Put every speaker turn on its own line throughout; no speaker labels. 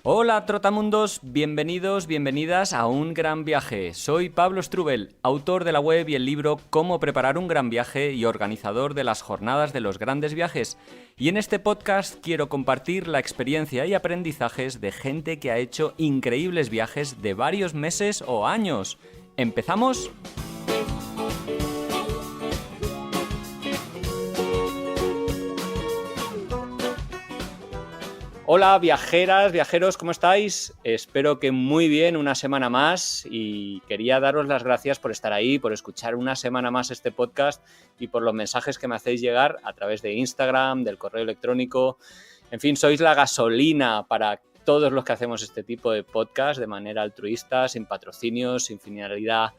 Hola Trotamundos, bienvenidos, bienvenidas a Un Gran Viaje. Soy Pablo Strubel, autor de la web y el libro Cómo preparar un gran viaje y organizador de las jornadas de los grandes viajes. Y en este podcast quiero compartir la experiencia y aprendizajes de gente que ha hecho increíbles viajes de varios meses o años. ¿Empezamos? Hola viajeras, viajeros, ¿cómo estáis? Espero que muy bien, una semana más, y quería daros las gracias por estar ahí, por escuchar una semana más este podcast y por los mensajes que me hacéis llegar a través de Instagram, del correo electrónico. En fin, sois la gasolina para todos los que hacemos este tipo de podcast de manera altruista, sin patrocinios, sin finalidad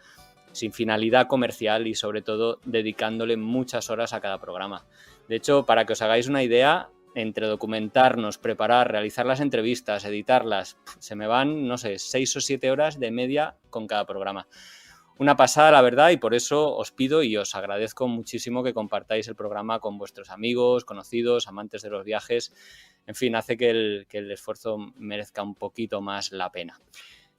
comercial y sobre todo dedicándole muchas horas a cada programa. De hecho, para que os hagáis una idea, entre documentarnos, preparar, realizar las entrevistas, editarlas, se me van, no sé, 6 o 7 horas de media con cada programa. Una pasada, la verdad, y por eso os pido y os agradezco muchísimo que compartáis el programa con vuestros amigos, conocidos, amantes de los viajes. En fin, hace que el esfuerzo merezca un poquito más la pena.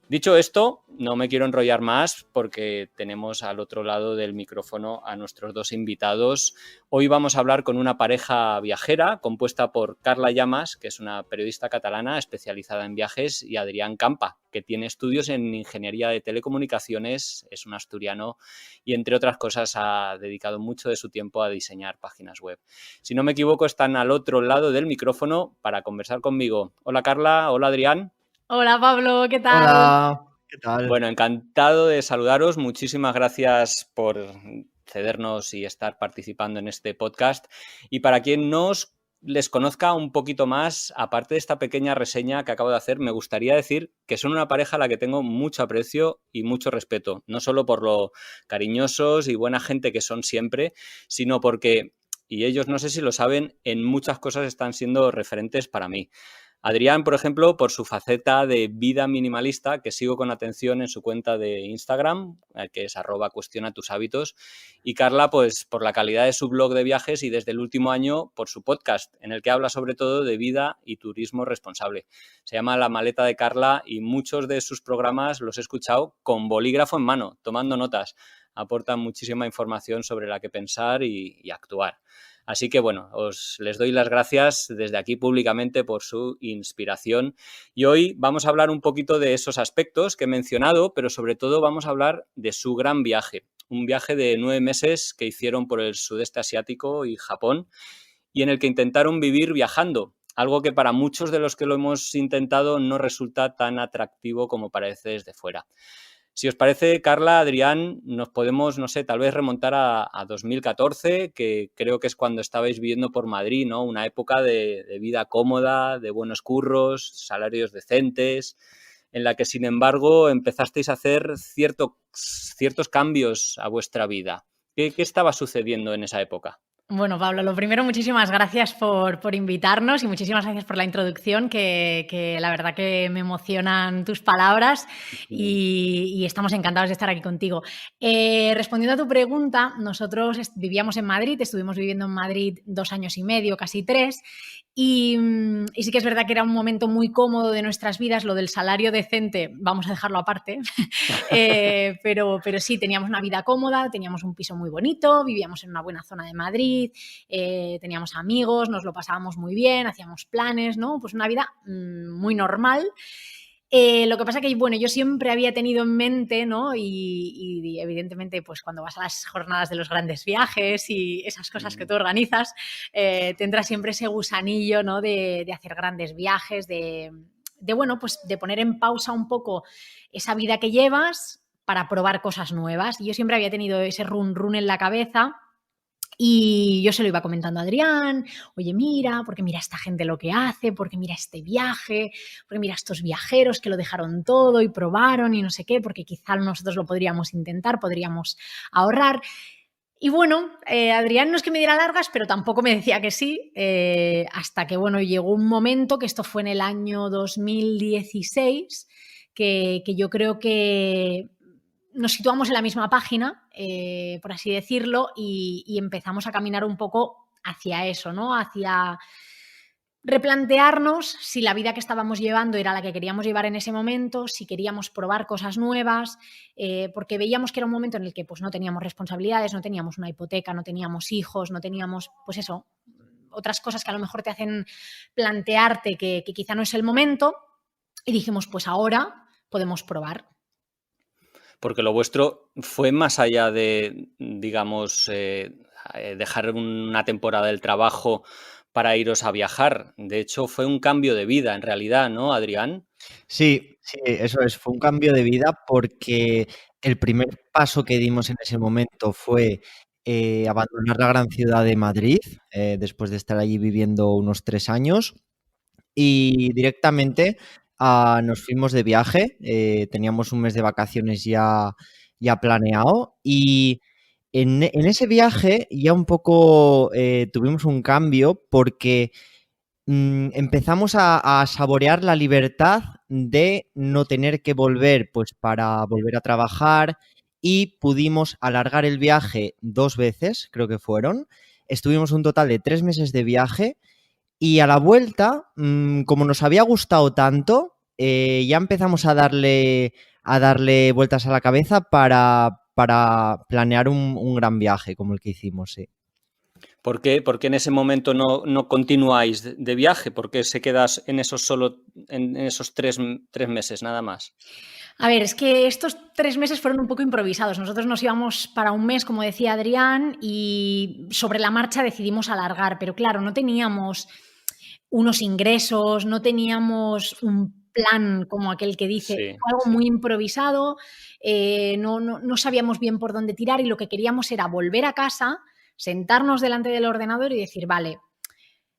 Dicho esto, no me quiero enrollar más porque tenemos al otro lado del micrófono a nuestros dos invitados. Hoy vamos a hablar con una pareja viajera compuesta por Carla Llamas, que es una periodista catalana especializada en viajes, y Adrián Campa, que tiene estudios en ingeniería de telecomunicaciones, es un asturiano y, entre otras cosas, ha dedicado mucho de su tiempo a diseñar páginas web. Si no me equivoco, están al otro lado del micrófono para conversar conmigo. Hola Carla, hola Adrián.
Hola Pablo, ¿qué tal?
Hola, ¿qué tal?
Bueno, encantado de saludaros. Muchísimas gracias por cedernos y estar participando en este podcast. Y para quien no les conozca un poquito más, aparte de esta pequeña reseña que acabo de hacer, me gustaría decir que son una pareja a la que tengo mucho aprecio y mucho respeto. No solo por lo cariñosos y buena gente que son siempre, sino porque, y ellos no sé si lo saben, en muchas cosas están siendo referentes para mí. Adrián, por ejemplo, por su faceta de vida minimalista, que sigo con atención en su cuenta de Instagram, que es @cuestionatushábitos, y Carla, pues por la calidad de su blog de viajes y desde el último año por su podcast, en el que habla sobre todo de vida y turismo responsable. Se llama La Maleta de Carla y muchos de sus programas los he escuchado con bolígrafo en mano, tomando notas. Aportan muchísima información sobre la que pensar y actuar. Así que bueno, les doy las gracias desde aquí públicamente por su inspiración, y hoy vamos a hablar un poquito de esos aspectos que he mencionado, pero sobre todo vamos a hablar de su gran viaje, un viaje de 9 meses que hicieron por el sudeste asiático y Japón, y en el que intentaron vivir viajando, algo que para muchos de los que lo hemos intentado no resulta tan atractivo como parece desde fuera. Si os parece, Carla, Adrián, nos podemos, no sé, tal vez remontar a 2014, que creo que es cuando estabais viviendo por Madrid, ¿no? Una época de vida cómoda, de buenos curros, salarios decentes, en la que, sin embargo, empezasteis a hacer ciertos cambios a vuestra vida. ¿Qué estaba sucediendo en esa época?
Bueno, Pablo, lo primero, muchísimas gracias por invitarnos y muchísimas gracias por la introducción, que la verdad que me emocionan tus palabras y estamos encantados de estar aquí contigo. Respondiendo a tu pregunta, nosotros vivíamos en Madrid, estuvimos viviendo en Madrid 2 años y medio, casi 3, y sí que es verdad que era un momento muy cómodo de nuestras vidas. Lo del salario decente, vamos a dejarlo aparte, pero sí, teníamos una vida cómoda, teníamos un piso muy bonito, vivíamos en una buena zona de Madrid, teníamos amigos, nos lo pasábamos muy bien, hacíamos planes, ¿no? Pues una vida muy normal. Lo que pasa que, bueno, yo siempre había tenido en mente, ¿no? Y evidentemente, pues cuando vas a las jornadas de los grandes viajes y esas cosas que tú organizas, tendrás siempre ese gusanillo, ¿no? De hacer grandes viajes, bueno, pues de poner en pausa un poco esa vida que llevas para probar cosas nuevas. Y yo siempre había tenido ese run en la cabeza. Y yo se lo iba comentando a Adrián: oye, mira, porque mira esta gente lo que hace, porque mira este viaje, porque mira estos viajeros que lo dejaron todo y probaron y no sé qué, porque quizá nosotros lo podríamos intentar, podríamos ahorrar. Y bueno, Adrián no es que me diera largas, pero tampoco me decía que sí, hasta que, bueno, llegó un momento, que esto fue en el año 2016, que yo creo que nos situamos en la misma página, por así decirlo, y empezamos a caminar un poco hacia eso, ¿no? Hacia replantearnos si la vida que estábamos llevando era la que queríamos llevar en ese momento, si queríamos probar cosas nuevas, porque veíamos que era un momento en el que pues, no teníamos responsabilidades, no teníamos una hipoteca, no teníamos hijos, no teníamos, pues eso, otras cosas que a lo mejor te hacen plantearte que quizá no es el momento, y dijimos, pues ahora podemos probar.
Porque lo vuestro fue más allá de, digamos, dejar una temporada del trabajo para iros a viajar. De hecho, fue un cambio de vida en realidad, ¿no, Adrián?
Sí, eso es. Fue un cambio de vida porque el primer paso que dimos en ese momento fue abandonar la gran ciudad de Madrid, después de estar allí viviendo unos 3 años, y directamente nos fuimos de viaje. Teníamos un mes de vacaciones ya planeado y en ese viaje ya un poco tuvimos un cambio porque empezamos a saborear la libertad de no tener que volver, pues, para volver a trabajar, y pudimos alargar el viaje 2 veces, creo que fueron. Estuvimos un total de 3 meses de viaje y a la vuelta, como nos había gustado tanto, ya empezamos a darle vueltas a la cabeza para planear un gran viaje como el que hicimos, sí.
¿Por qué en ese momento no continuáis de viaje? ¿Por qué se quedas en esos tres meses nada más?
A ver, es que estos 3 meses fueron un poco improvisados. Nosotros nos íbamos para un mes, como decía Adrián, y sobre la marcha decidimos alargar, pero claro, no teníamos unos ingresos, no teníamos un plan como aquel que dice,
Sí,
fue algo
sí.
muy improvisado, no sabíamos bien por dónde tirar y lo que queríamos era volver a casa, sentarnos delante del ordenador y decir, vale,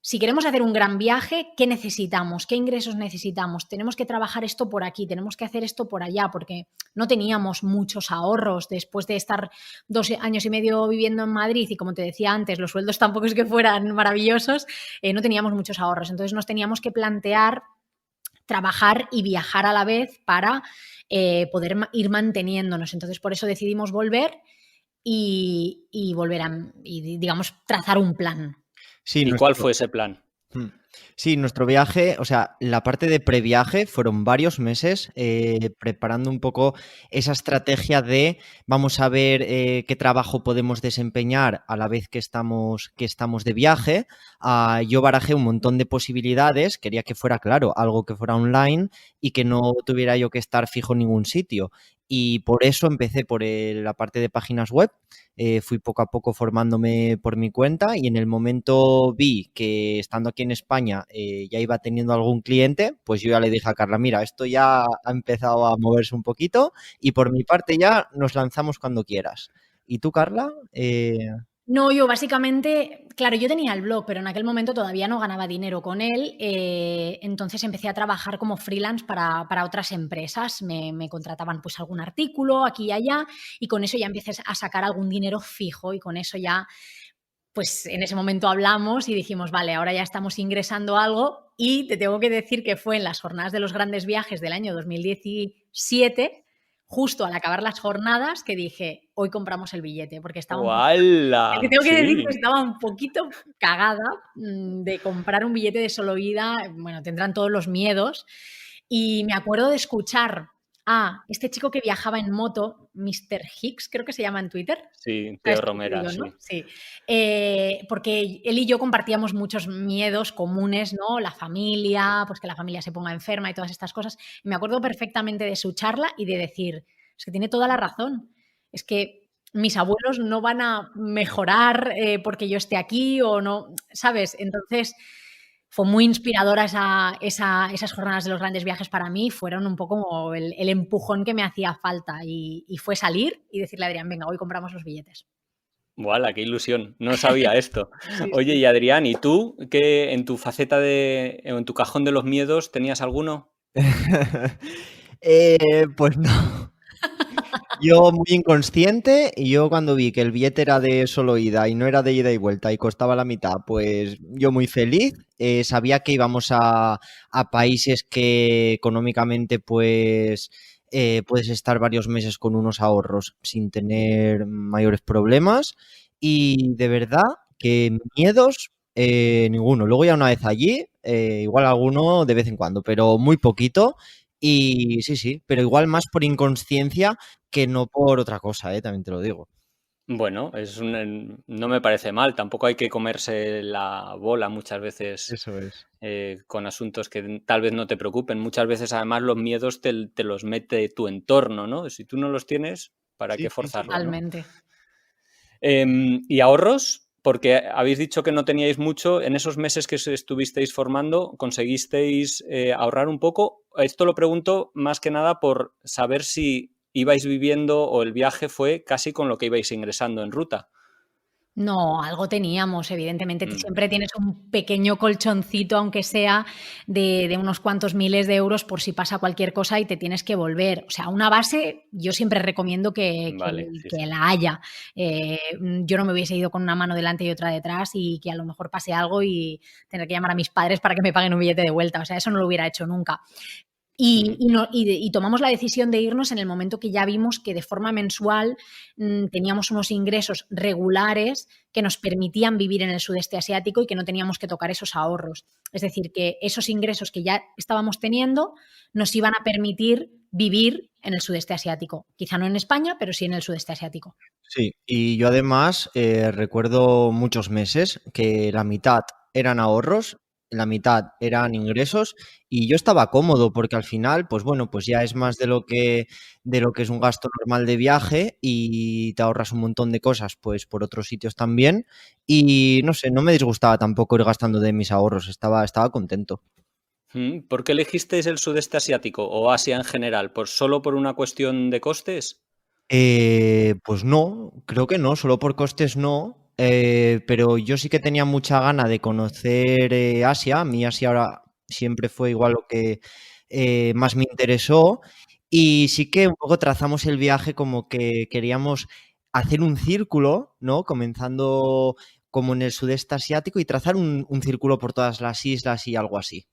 si queremos hacer un gran viaje, ¿qué necesitamos? ¿Qué ingresos necesitamos? Tenemos que trabajar esto por aquí, tenemos que hacer esto por allá, porque no teníamos muchos ahorros después de estar 2 años y medio viviendo en Madrid y, como te decía antes, los sueldos tampoco es que fueran maravillosos, no teníamos muchos ahorros. Entonces nos teníamos que plantear trabajar y viajar a la vez para poder ir manteniéndonos. Entonces por eso decidimos volver y volver y, digamos, trazar un plan.
Sí,
¿Y cuál fue ese plan?
Sí, nuestro viaje, o sea, la parte de previaje fueron varios meses preparando un poco esa estrategia de vamos a ver qué trabajo podemos desempeñar a la vez que estamos de viaje. Yo barajé un montón de posibilidades, quería que fuera, claro, algo que fuera online y que no tuviera yo que estar fijo en ningún sitio. Y por eso empecé por la parte de páginas web. Fui poco a poco formándome por mi cuenta y en el momento vi que estando aquí en España ya iba teniendo algún cliente, pues yo ya le dije a Carla, mira, esto ya ha empezado a moverse un poquito y por mi parte ya nos lanzamos cuando quieras. ¿Y tú, Carla?
No, yo básicamente, claro, yo tenía el blog, pero en aquel momento todavía no ganaba dinero con él, entonces empecé a trabajar como freelance para otras empresas, me contrataban pues algún artículo aquí y allá y con eso ya empecé a sacar algún dinero fijo y con eso ya, pues en ese momento hablamos y dijimos, vale, ahora ya estamos ingresando algo y te tengo que decir que fue en las jornadas de los grandes viajes del año 2017, justo al acabar las jornadas, que dije, hoy compramos el billete, porque estaba
¡Uala!
tengo que decir
Sí.
que estaba un poquito cagada de comprar un billete de solo ida. Bueno, tendrán todos los miedos. Y me acuerdo de escuchar a este chico que viajaba en moto, Mr. Hicks, creo que se llama en Twitter.
Sí,
¿Sabes
Teo
quién te
Romera,
digo,
sí.
no? Sí. Porque él y yo compartíamos muchos miedos comunes, ¿no? La familia, pues que la familia se ponga enferma y todas estas cosas. Y me acuerdo perfectamente de su charla y de decir, es que tiene toda la razón. Es que mis abuelos no van a mejorar porque yo esté aquí o no, ¿sabes? Entonces fue muy inspiradora esas jornadas de los grandes viajes para mí, fueron un poco como el empujón que me hacía falta y fue salir y decirle a Adrián, venga, hoy compramos los billetes.
¡Wala! ¡Qué ilusión! No sabía esto.
Sí,
Oye,
sí.
y Adrián, ¿y tú qué en tu faceta o en tu cajón de los miedos tenías alguno?
Pues no. Yo muy inconsciente y yo cuando vi que el billete era de solo ida y no era de ida y vuelta y costaba la mitad, pues yo muy feliz. Sabía que íbamos a países que económicamente pues puedes estar varios meses con unos ahorros sin tener mayores problemas y de verdad que miedos ninguno. Luego ya una vez allí igual alguno de vez en cuando, pero muy poquito. Y sí, pero igual más por inconsciencia que no por otra cosa, también te lo digo.
Bueno, no me parece mal, tampoco hay que comerse la bola muchas veces
Eso es.
con asuntos que tal vez no te preocupen. Muchas veces además los miedos te los mete tu entorno, ¿no? Si tú no los tienes, ¿para
Sí,
qué
sí, sí.
forzarlo, no?
Totalmente.
¿Y ahorros? Porque habéis dicho que no teníais mucho. En esos meses que os estuvisteis formando, ¿conseguisteis ahorrar un poco? Esto lo pregunto más que nada por saber si ibais viviendo o el viaje fue casi con lo que ibais ingresando en ruta.
No, algo teníamos, evidentemente.
Mm,
Siempre tienes un pequeño colchoncito, aunque sea de unos cuantos miles de euros por si pasa cualquier cosa y te tienes que volver. O sea, una base yo siempre recomiendo
vale, sí,
que
sí.
la haya. Yo no me hubiese ido con una mano delante y otra detrás y que a lo mejor pase algo y tener que llamar a mis padres para que me paguen un billete de vuelta. O sea, eso no lo hubiera hecho nunca.
Ujú.
Y tomamos la decisión de irnos en el momento que ya vimos que de forma mensual teníamos unos ingresos regulares que nos permitían vivir en el sudeste asiático y que no teníamos que tocar esos ahorros. Es decir, que esos ingresos que ya estábamos teniendo nos iban a permitir vivir en el sudeste asiático. Quizá no en España, pero sí en el sudeste asiático.
Sí, y yo además recuerdo muchos meses que la mitad eran ahorros, la mitad eran ingresos y yo estaba cómodo porque al final, pues bueno, pues ya es más de lo que es un gasto normal de viaje y te ahorras un montón de cosas pues por otros sitios también y no sé, no me disgustaba tampoco ir gastando de mis ahorros, estaba contento.
¿Por qué elegisteis el sudeste asiático o Asia en general? ¿Solo por una cuestión de costes?
Pues no, creo que no, solo por costes no, pero yo sí que tenía mucha gana de conocer Asia. A mí Asia ahora siempre fue igual lo que más me interesó y sí que un poco trazamos el viaje como que queríamos hacer un círculo, ¿no? Comenzando como en el sudeste asiático y trazar un círculo por todas las islas y algo así.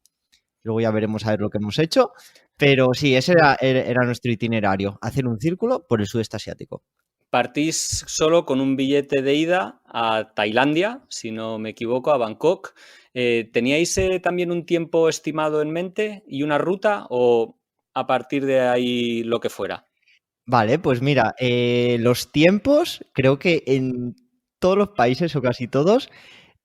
Luego ya veremos a ver lo que hemos hecho. Pero sí, ese era nuestro itinerario, hacer un círculo por el sudeste asiático.
Partís solo con un billete de ida a Tailandia, si no me equivoco, a Bangkok. ¿Teníais también un tiempo estimado en mente y una ruta o a partir de ahí lo que fuera?
Vale, pues mira, los tiempos creo que en todos los países o casi todos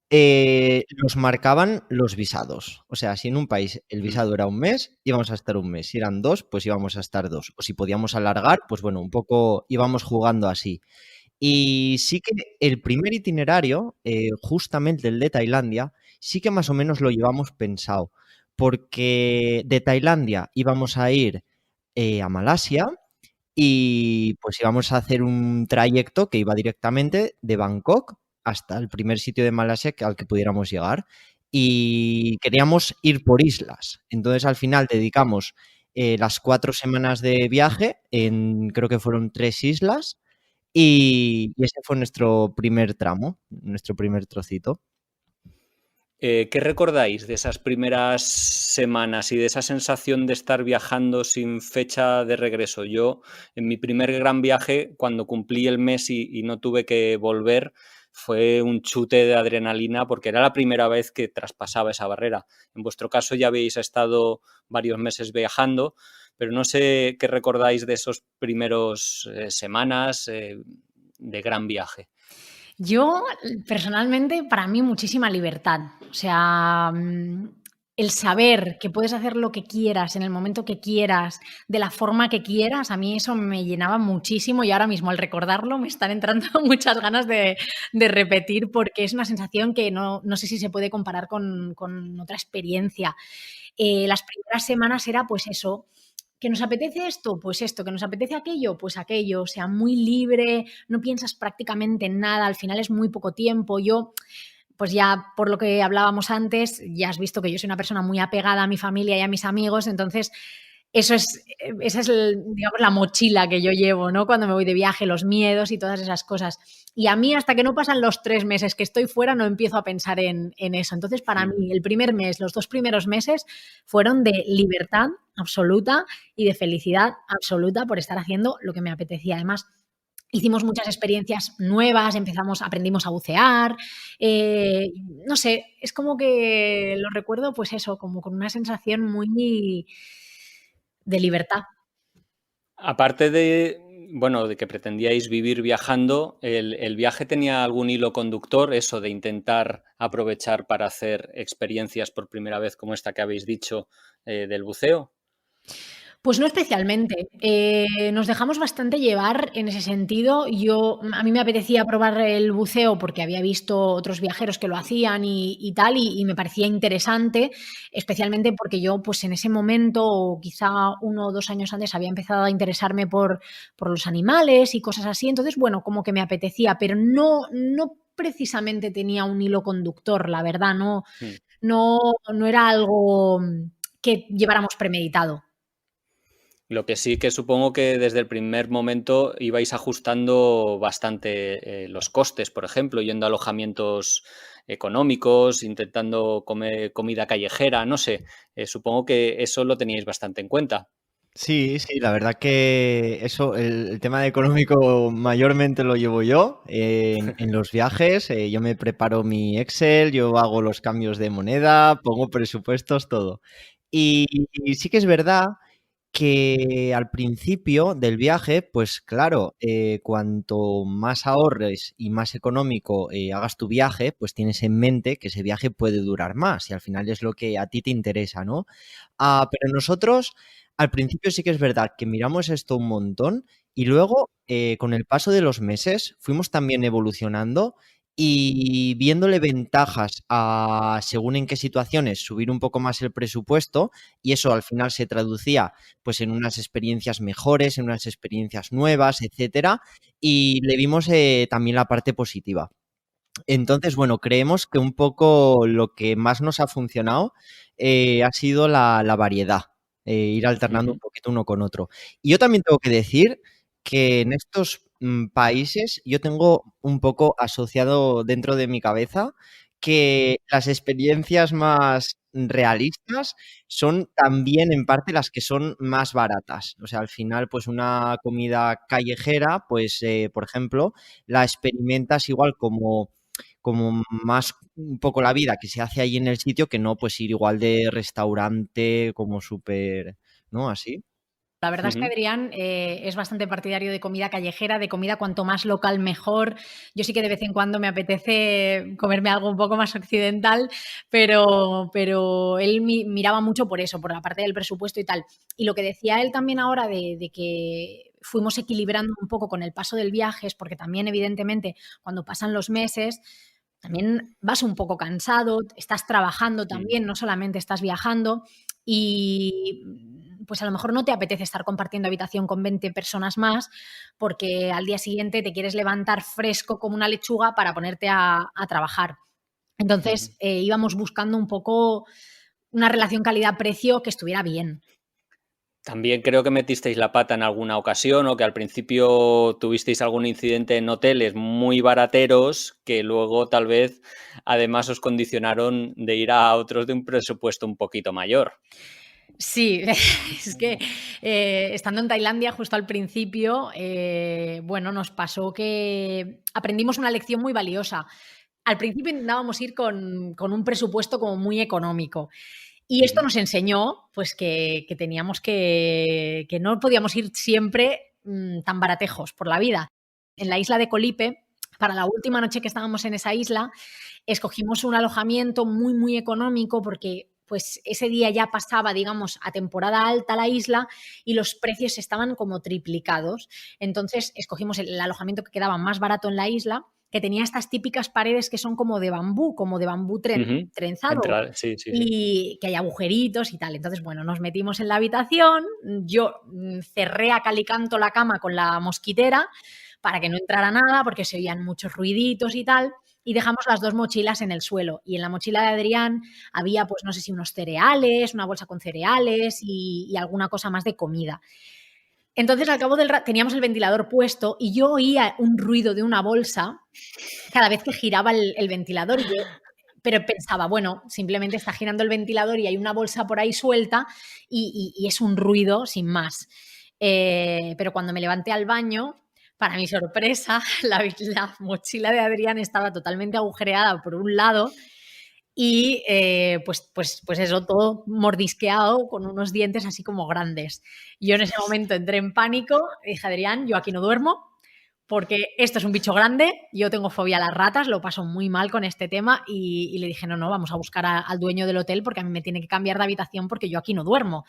los marcaban los visados. O sea, si en un país el
Mm.
visado era un mes, íbamos a estar un mes. Si eran dos, pues íbamos a estar dos. O si podíamos alargar, pues bueno, un poco íbamos jugando así. Y sí que el primer itinerario, justamente el de Tailandia, sí que más o menos lo llevamos pensado, porque de Tailandia íbamos a ir a Malasia y pues íbamos a hacer un trayecto que iba directamente de Bangkok hasta el primer sitio de Malasia al que pudiéramos llegar. Y queríamos ir por islas. Entonces al final dedicamos las 4 semanas de viaje en, creo que fueron 3 islas y ese fue nuestro primer tramo, nuestro primer trocito.
¿Qué recordáis de esas primeras semanas y de esa sensación de estar viajando sin fecha de regreso? Yo, en mi primer gran viaje, cuando cumplí el mes y no tuve que volver, fue un chute de adrenalina porque era la primera vez que traspasaba esa barrera. En vuestro caso ya habéis estado varios meses viajando, pero no sé qué recordáis de esos primeros semanas de gran viaje.
Yo, personalmente, para mí muchísima libertad. O sea, el saber que puedes hacer lo que quieras, en el momento que quieras, de la forma que quieras, a mí eso me llenaba muchísimo y ahora mismo al recordarlo me están entrando muchas ganas de repetir porque es una sensación que no sé si se puede comparar con otra experiencia. Las primeras semanas era pues eso, ¿que nos apetece esto? Pues esto, ¿que nos apetece aquello? Pues aquello, o sea, muy libre, no piensas prácticamente en nada, al final es muy poco tiempo. Yo, pues ya por lo que hablábamos antes, ya has visto que yo soy una persona muy apegada a mi familia y a mis amigos, entonces esa es digamos, la mochila que yo llevo, ¿no? Cuando me voy de viaje, los miedos y todas esas cosas. Y a mí, hasta que no pasan los 3 meses que estoy fuera, no empiezo a pensar en eso. Entonces, para mí, el primer mes, los 2 primeros meses fueron de libertad absoluta y de felicidad absoluta por estar haciendo lo que me apetecía. Además, hicimos muchas experiencias nuevas, aprendimos a bucear, no sé, es como que lo recuerdo, pues eso, como con una sensación muy de libertad.
Aparte de que pretendíais vivir viajando, ¿el viaje tenía algún hilo conductor, eso de intentar aprovechar para hacer experiencias por primera vez como esta que habéis dicho, del buceo?
Pues no especialmente. Nos dejamos bastante llevar en ese sentido. A mí me apetecía probar el buceo porque había visto otros viajeros que lo hacían y tal, y me parecía interesante, especialmente porque yo, pues en ese momento, o quizá 1 o 2 años antes, había empezado a interesarme por los animales y cosas así. Entonces, bueno, como que me apetecía, pero no precisamente tenía un hilo conductor, la verdad,
Mm.
no era algo que lleváramos premeditado.
Lo que sí que supongo que desde el primer momento ibais ajustando bastante, los costes, por ejemplo, yendo a alojamientos económicos, intentando comer comida callejera, no sé, supongo que eso lo teníais bastante en cuenta.
Sí, sí, la verdad que eso, el tema de económico mayormente lo llevo yo en los viajes. Yo me preparo mi Excel, yo hago los cambios de moneda, pongo presupuestos, todo. Y sí que es verdad que al principio del viaje, pues claro, cuanto más ahorres y más económico hagas tu viaje, pues tienes en mente que ese viaje puede durar más y al final es lo que a ti te interesa, ¿no? Pero nosotros al principio sí que es verdad que miramos esto un montón y luego con el paso de los meses fuimos también evolucionando y viéndole ventajas a según en qué situaciones subir un poco más el presupuesto y eso al final se traducía pues en unas experiencias mejores, en unas experiencias nuevas, etcétera, y le vimos también la parte positiva. Entonces, bueno, creemos que un poco lo que más nos ha funcionado ha sido la variedad, ir alternando un
Ujú.
poquito uno con otro. Y yo también tengo que decir que en estos países yo tengo un poco asociado dentro de mi cabeza que las experiencias más realistas son también en parte las que son más baratas. O sea, al final, pues una comida callejera, pues, por ejemplo, la experimentas igual como más un poco la vida que se hace ahí en el sitio que no, pues ir igual de restaurante como súper, ¿no? Así.
La verdad es que
Ujú.
Adrián es bastante partidario de comida callejera, de comida cuanto más local mejor. Yo sí que de vez en cuando me apetece comerme algo un poco más occidental, pero él miraba mucho por eso, por la parte del presupuesto y tal. Y lo que decía él también ahora de que fuimos equilibrando un poco con el paso del viaje es porque también evidentemente cuando pasan los meses también vas un poco cansado, estás trabajando
Mm.
también, no solamente estás viajando y pues a lo mejor no te apetece estar compartiendo habitación con 20 personas más porque al día siguiente te quieres levantar fresco como una lechuga para ponerte a trabajar.
Ujú.
Entonces íbamos buscando un poco una relación calidad-precio que estuviera bien.
También creo que metisteis la pata en alguna ocasión o que al principio tuvisteis algún incidente en hoteles muy barateros que luego tal vez además os condicionaron de ir a otros de un presupuesto un poquito mayor.
Sí, es que estando en Tailandia justo al principio, bueno, nos pasó que aprendimos una lección muy valiosa. Al principio intentábamos ir con un presupuesto como muy económico y esto
Ujú.
nos enseñó pues que teníamos que no podíamos ir siempre tan baratejos por la vida. En la isla de Colipe, para la última noche que estábamos en esa isla, escogimos un alojamiento muy, muy económico porque pues ese día ya pasaba, digamos, a temporada alta la isla y los precios estaban como triplicados. Entonces escogimos el alojamiento que quedaba más barato en la isla, que tenía estas típicas paredes que son como de bambú
Ujú.
trenzado
Entrar, sí, sí, sí.
y que hay agujeritos y tal. Entonces, bueno, nos metimos en la habitación, yo cerré a cal y canto la cama con la mosquitera para que no entrara nada porque se oían muchos ruiditos y tal y dejamos las 2 mochilas en el suelo. Y en la mochila de Adrián había, pues no sé si unos cereales, una bolsa con cereales y alguna cosa más de comida. Entonces, al cabo del rato, teníamos el ventilador puesto y yo oía un ruido de una bolsa cada vez que giraba el ventilador y yo pero pensaba, bueno, simplemente está girando el ventilador y hay una bolsa por ahí suelta y es un ruido sin más. Pero cuando me levanté al baño, Para mi sorpresa, la mochila de Adrián estaba totalmente agujereada por un lado y pues eso, todo mordisqueado con unos dientes así como grandes. Yo en ese momento entré en pánico y dije, Adrián, yo aquí no duermo porque esto es un bicho grande, yo tengo fobia a las ratas, lo paso muy mal con este tema y le dije, no, vamos a buscar al dueño del hotel porque a mí me tiene que cambiar de habitación porque yo aquí no duermo.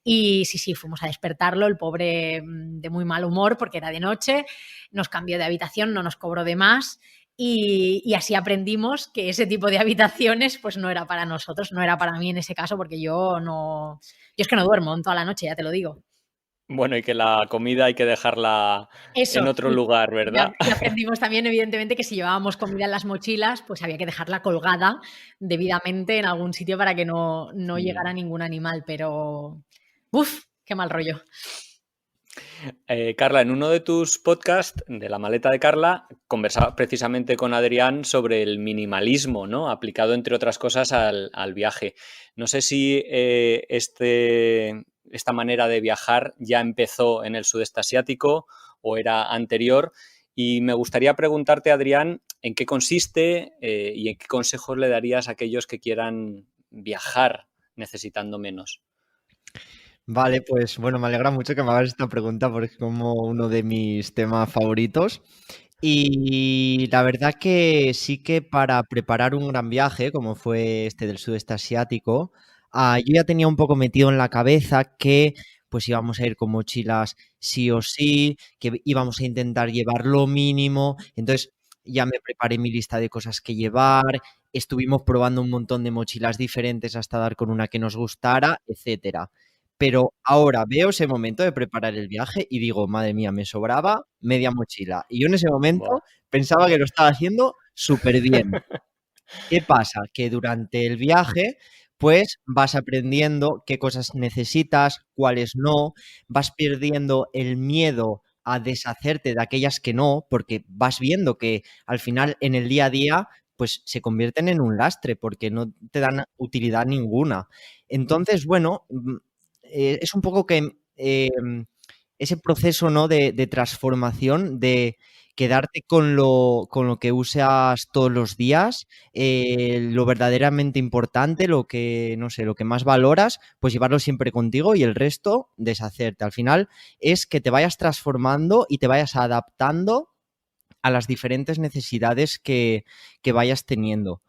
Y sí, fuimos a despertarlo, el pobre de muy mal humor porque era de noche, nos cambió de habitación, no nos cobró de más y así aprendimos que ese tipo de habitaciones pues no era para nosotros, no era para mí en ese caso porque yo es que no duermo en toda la noche, ya te lo digo.
Bueno, y que la comida hay que dejarla
Eso,
en otro lugar, ¿verdad?
y aprendimos también, evidentemente, que si llevábamos comida en las mochilas, pues había que dejarla colgada debidamente en algún sitio para que no llegara ningún animal, pero ¡uf! ¡Qué mal rollo!
Carla, en uno de tus podcasts de La Maleta de Carla, conversaba precisamente con Adrián sobre el minimalismo, ¿no? Aplicado, entre otras cosas, al viaje. No sé si esta manera de viajar ya empezó en el sudeste asiático o era anterior. Y me gustaría preguntarte, Adrián, en qué consiste y en qué consejos le darías a aquellos que quieran viajar necesitando menos.
Vale, pues bueno, me alegra mucho que me hagas esta pregunta porque es como uno de mis temas favoritos. Y la verdad que sí que para preparar un gran viaje, como fue este del sudeste asiático, yo ya tenía un poco metido en la cabeza que pues íbamos a ir con mochilas sí o sí, que íbamos a intentar llevar lo mínimo. Entonces ya me preparé mi lista de cosas que llevar, estuvimos probando un montón de mochilas diferentes hasta dar con una que nos gustara, etcétera. Pero ahora veo ese momento de preparar el viaje y digo, madre mía, me sobraba media mochila. Y yo en ese
Buah.
momento pensaba que lo estaba haciendo súper bien. ¿Qué pasa? Que durante el viaje, pues vas aprendiendo qué cosas necesitas, cuáles no, vas perdiendo el miedo a deshacerte de aquellas que no, porque vas viendo que al final en el día a día, pues se convierten en un lastre porque no te dan utilidad ninguna. Entonces, bueno, es un poco que ese proceso, ¿no? de transformación, de quedarte con lo que usas todos los días, lo verdaderamente importante, lo que, no sé, lo que más valoras, pues llevarlo siempre contigo y el resto deshacerte. Al final es que te vayas transformando y te vayas adaptando a las diferentes necesidades que vayas teniendo.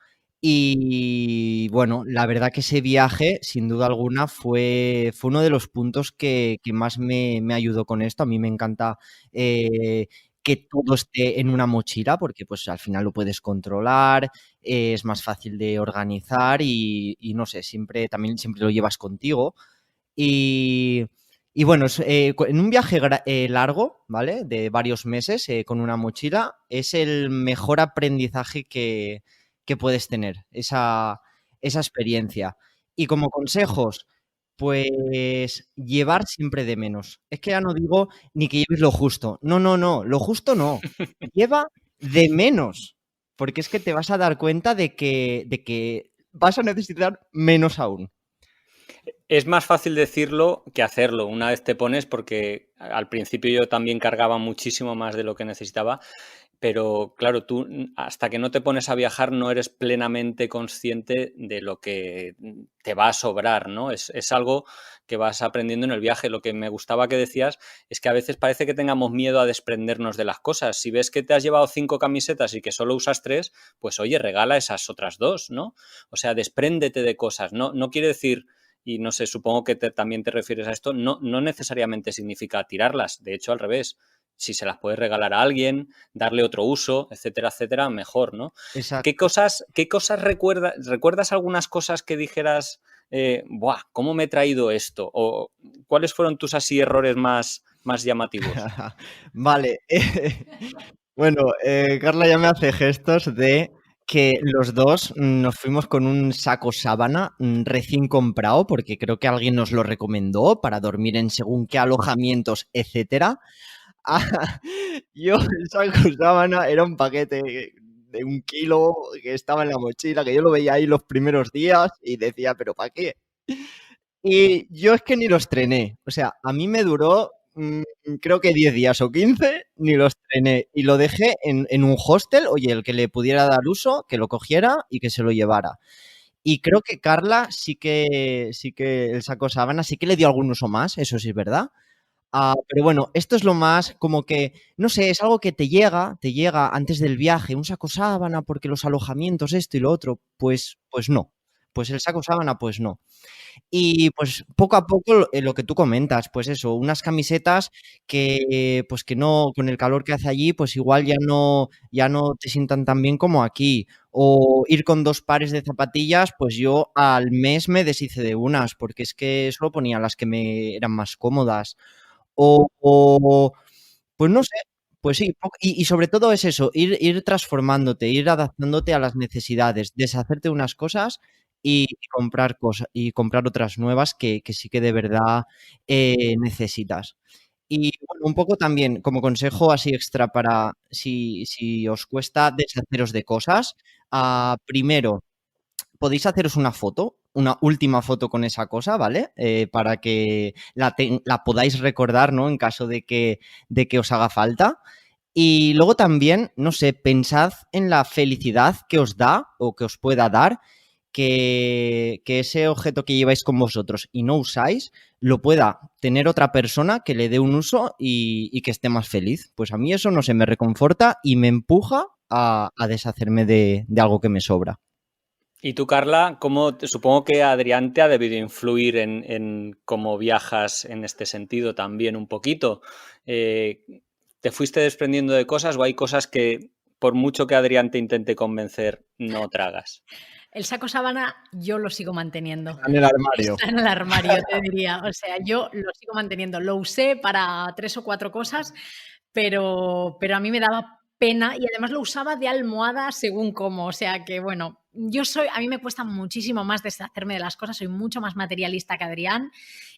Y bueno, la verdad que ese viaje, sin duda alguna, fue uno de los puntos que más me ayudó con esto. A mí me encanta que todo esté en una mochila porque pues al final lo puedes controlar, es más fácil de organizar y no sé, también siempre lo llevas contigo. Y, y bueno, en un viaje largo, ¿vale? De varios meses con una mochila, es el mejor aprendizaje que puedes tener, esa experiencia. Y como consejos, pues llevar siempre de menos. Es que ya no digo ni que lleves lo justo. No, no, no, lo justo no. Lleva de menos. Porque es que te vas a dar cuenta de que vas a necesitar menos aún.
Es más fácil decirlo que hacerlo una vez te pones, porque al principio yo también cargaba muchísimo más de lo que necesitaba, pero claro, tú hasta que no te pones a viajar no eres plenamente consciente de lo que te va a sobrar, ¿no? Es algo que vas aprendiendo en el viaje. Lo que me gustaba que decías es que a veces parece que tengamos miedo a desprendernos de las cosas. Si ves que te has llevado 5 camisetas y que solo usas 3, pues oye, regala esas otras 2, ¿no? O sea, despréndete de cosas. No quiere decir... Y no sé, supongo que también te refieres a esto, no necesariamente significa tirarlas, de hecho al revés, si se las puedes regalar a alguien, darle otro uso, etcétera, etcétera, mejor, ¿no?
Exacto.
¿Qué cosas recuerdas algunas cosas que dijeras, buah, ¿cómo me he traído esto? ¿O cuáles fueron tus así errores más llamativos?
Vale. Bueno, Carla ya me hace gestos de que los dos nos fuimos con un saco sábana recién comprado, porque creo que alguien nos lo recomendó para dormir en según qué alojamientos, etcétera. Yo el saco sábana era un paquete de 1 kilo que estaba en la mochila, que yo lo veía ahí los primeros días y decía, ¿pero para qué? Y yo es que ni lo estrené. O sea, a mí me duró creo que 10 días o 15, ni lo estrené. Y lo dejé en un hostel, oye, el que le pudiera dar uso, que lo cogiera y que se lo llevara. Y creo que Carla sí que el saco sábana sí que le dio algún uso más, eso sí es verdad. Pero bueno, esto es lo más como que, no sé, es algo que te llega antes del viaje, un saco sábana, porque los alojamientos, esto y lo otro, pues no. Pues el saco sábana, pues no. Y pues poco a poco lo que tú comentas, pues eso, unas camisetas que pues que no, con el calor que hace allí, pues igual ya no te sientan tan bien como aquí. O ir con 2 pares de zapatillas, pues yo al mes me deshice de unas, porque es que solo ponía las que me eran más cómodas. O pues no sé, pues sí, y sobre todo es eso, ir transformándote, ir adaptándote a las necesidades, deshacerte de unas cosas y comprar cosas y comprar otras nuevas que sí que de verdad, necesitas. Y bueno, un poco también como consejo así extra para si os cuesta deshaceros de cosas, primero podéis haceros una foto, una última foto con esa cosa, ¿vale? Para que la podáis recordar, ¿no? En caso de que os haga falta. Y luego también, no sé, pensad en la felicidad que os da o que os pueda dar que ese objeto que lleváis con vosotros y no usáis lo pueda tener otra persona que le dé un uso y que esté más feliz. Pues a mí eso, no sé, me reconforta y me empuja a deshacerme de algo que me sobra.
Y tú, Carla, supongo que Adrián te ha debido influir en cómo viajas en este sentido también un poquito. ¿Te fuiste desprendiendo de cosas o hay cosas que, por mucho que Adrián te intente convencer, no tragas?
El saco sábana yo lo sigo manteniendo.
En el armario.
Está en el armario, te diría. O sea, yo lo sigo manteniendo. Lo usé para 3 o 4 cosas, pero a mí me daba pena y además lo usaba de almohada según cómo. O sea que, bueno, a mí me cuesta muchísimo más deshacerme de las cosas, soy mucho más materialista que Adrián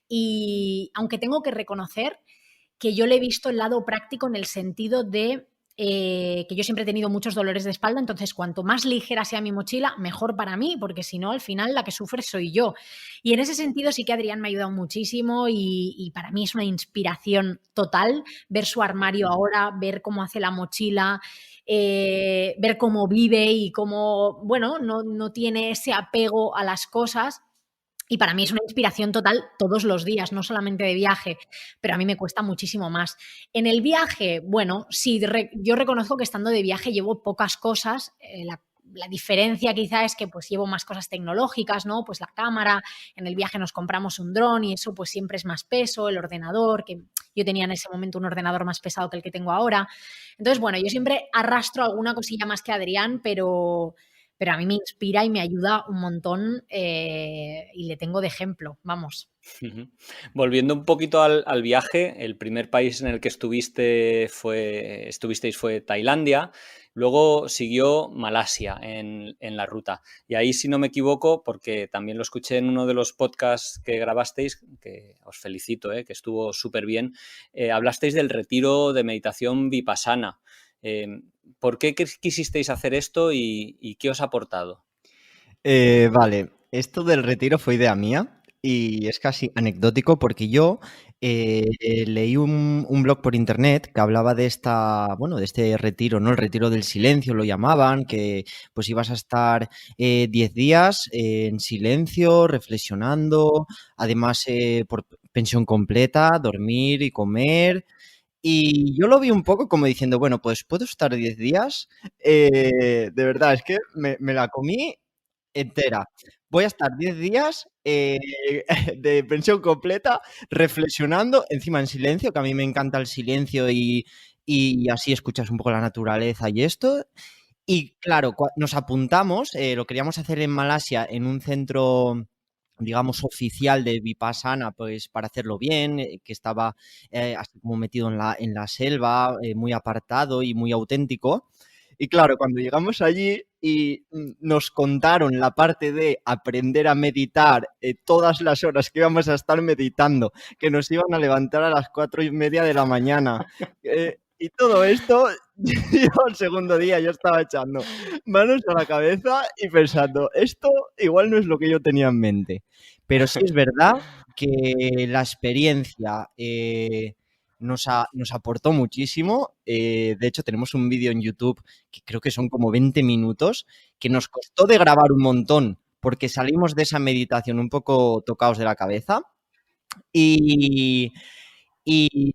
y aunque tengo que reconocer que yo le he visto el lado práctico en el sentido de que yo siempre he tenido muchos dolores de espalda, entonces cuanto más ligera sea mi mochila, mejor para mí, porque si no, al final la que sufre soy yo. Y en ese sentido sí que Adrián me ha ayudado muchísimo y para mí es una inspiración total ver su armario ahora, ver cómo hace la mochila, ver cómo vive y cómo, bueno, no tiene ese apego a las cosas. Y para mí es una inspiración total todos los días, no solamente de viaje, pero a mí me cuesta muchísimo más. En el viaje, bueno, sí, yo reconozco que estando de viaje llevo pocas cosas. La diferencia quizá es que pues llevo más cosas tecnológicas, ¿no? Pues la cámara, en el viaje nos compramos un dron y eso pues siempre es más peso, el ordenador, que yo tenía en ese momento un ordenador más pesado que el que tengo ahora. Entonces, bueno, yo siempre arrastro alguna cosilla más que Adrián, pero a mí me inspira y me ayuda un montón y le tengo de ejemplo, vamos.
Volviendo un poquito al viaje, el primer país en el que estuvisteis fue Tailandia, luego siguió Malasia en la ruta. Y ahí, si no me equivoco, porque también lo escuché en uno de los podcasts que grabasteis, que os felicito, que estuvo súper bien, hablasteis del retiro de meditación vipassana. ¿Por qué quisisteis hacer esto y qué os ha aportado?
Vale, esto del retiro fue idea mía y es casi anecdótico porque yo leí un blog por internet que hablaba de de este retiro, ¿no? El retiro del silencio lo llamaban, que pues ibas a estar 10 días en silencio, reflexionando, además por pensión completa, dormir y comer. Y yo lo vi un poco como diciendo, bueno, pues puedo estar 10 días. De verdad, es que me la comí entera. Voy a estar 10 días de pensión completa, reflexionando, encima en silencio, que a mí me encanta el silencio y así escuchas un poco la naturaleza y esto. Y claro, nos apuntamos, lo queríamos hacer en Malasia, en un centro, digamos, oficial de Vipassana, pues para hacerlo bien, que estaba así como metido en la selva, muy apartado y muy auténtico. Y claro, cuando llegamos allí y nos contaron la parte de aprender a meditar, todas las horas que íbamos a estar meditando, que nos iban a levantar a las 4:30 de la mañana. Y todo esto, yo el segundo día yo estaba echando manos a la cabeza y pensando, esto igual no es lo que yo tenía en mente. Pero sí es verdad que la experiencia nos aportó muchísimo. De hecho, tenemos un vídeo en YouTube que creo que son como 20 minutos, que nos costó de grabar un montón porque salimos de esa meditación un poco tocados de la cabeza. Y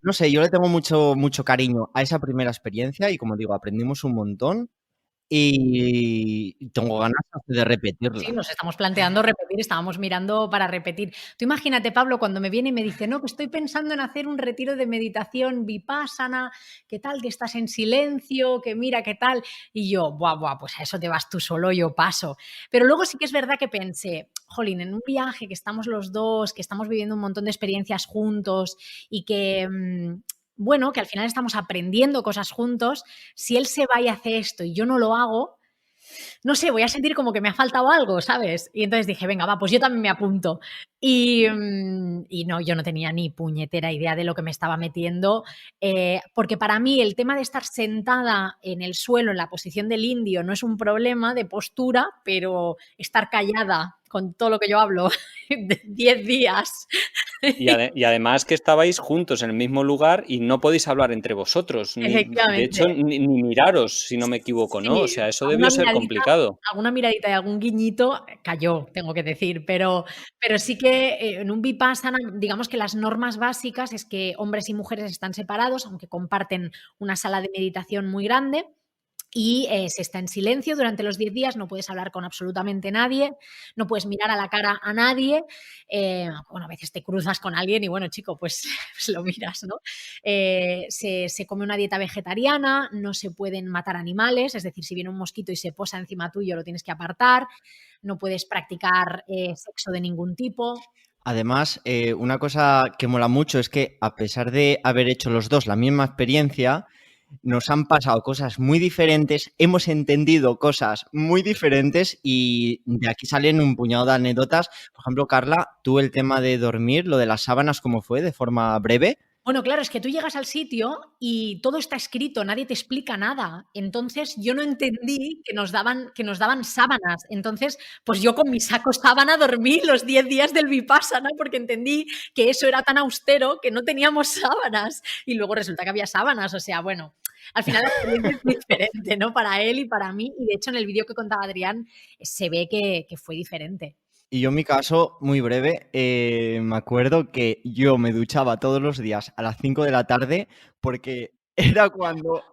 no sé, yo le tengo mucho cariño a esa primera experiencia y, como digo, aprendimos un montón y tengo ganas de repetirla.
Sí, nos estamos planteando repetir, estábamos mirando para repetir. Tú imagínate, Pablo, cuando me viene y me dice, no, que estoy pensando en hacer un retiro de meditación vipassana, ¿qué tal? Que estás en silencio, que mira, ¿qué tal? Y yo, buah, pues a eso te vas tú solo, yo paso. Pero luego sí que es verdad que pensé, jolín, en un viaje que estamos los dos, que estamos viviendo un montón de experiencias juntos y que... bueno, que al final estamos aprendiendo cosas juntos, si él se va y hace esto y yo no lo hago, no sé, voy a sentir como que me ha faltado algo, ¿sabes? Y entonces dije, venga, va, pues yo también me apunto. Y no, yo no tenía ni puñetera idea de lo que me estaba metiendo, porque para mí el tema de estar sentada en el suelo, en la posición del indio, no es un problema de postura, pero estar callada con todo lo que yo hablo de 10 días.
Y además que estabais juntos en el mismo lugar y no podéis hablar entre vosotros. De hecho, ni miraros, si no me equivoco, ¿no?
Sí,
o sea, eso debió ser complicado.
Alguna miradita y algún guiñito cayó, tengo que decir, pero sí que en un vipassana, digamos que las normas básicas es que hombres y mujeres están separados, aunque comparten una sala de meditación muy grande. Y se está en silencio durante los 10 días, no puedes hablar con absolutamente nadie, no puedes mirar a la cara a nadie. Bueno, a veces te cruzas con alguien y bueno, chico, pues lo miras, ¿no? Se come una dieta vegetariana, no se pueden matar animales, es decir, si viene un mosquito y se posa encima tuyo, lo tienes que apartar, no puedes practicar sexo de ningún tipo.
Además, una cosa que mola mucho es que, a pesar de haber hecho los dos la misma experiencia, nos han pasado cosas muy diferentes, hemos entendido cosas muy diferentes y de aquí salen un puñado de anécdotas. Por ejemplo, Carla, tú el tema de dormir, lo de las sábanas, ¿cómo fue? De forma breve.
Bueno, claro, es que tú llegas al sitio y todo está escrito, nadie te explica nada. Entonces, yo no entendí que nos daban sábanas. Entonces, pues yo con mi saco sábana dormí los 10 días del Vipassana porque entendí que eso era tan austero que no teníamos sábanas. Y luego resulta que había sábanas. O sea, bueno, al final la experiencia es diferente, ¿no? Para él y para mí. Y de hecho, en el vídeo que contaba Adrián, se ve que fue diferente.
Y yo en mi caso, muy breve, me acuerdo que yo me duchaba todos los días a las 5 de la tarde porque era cuando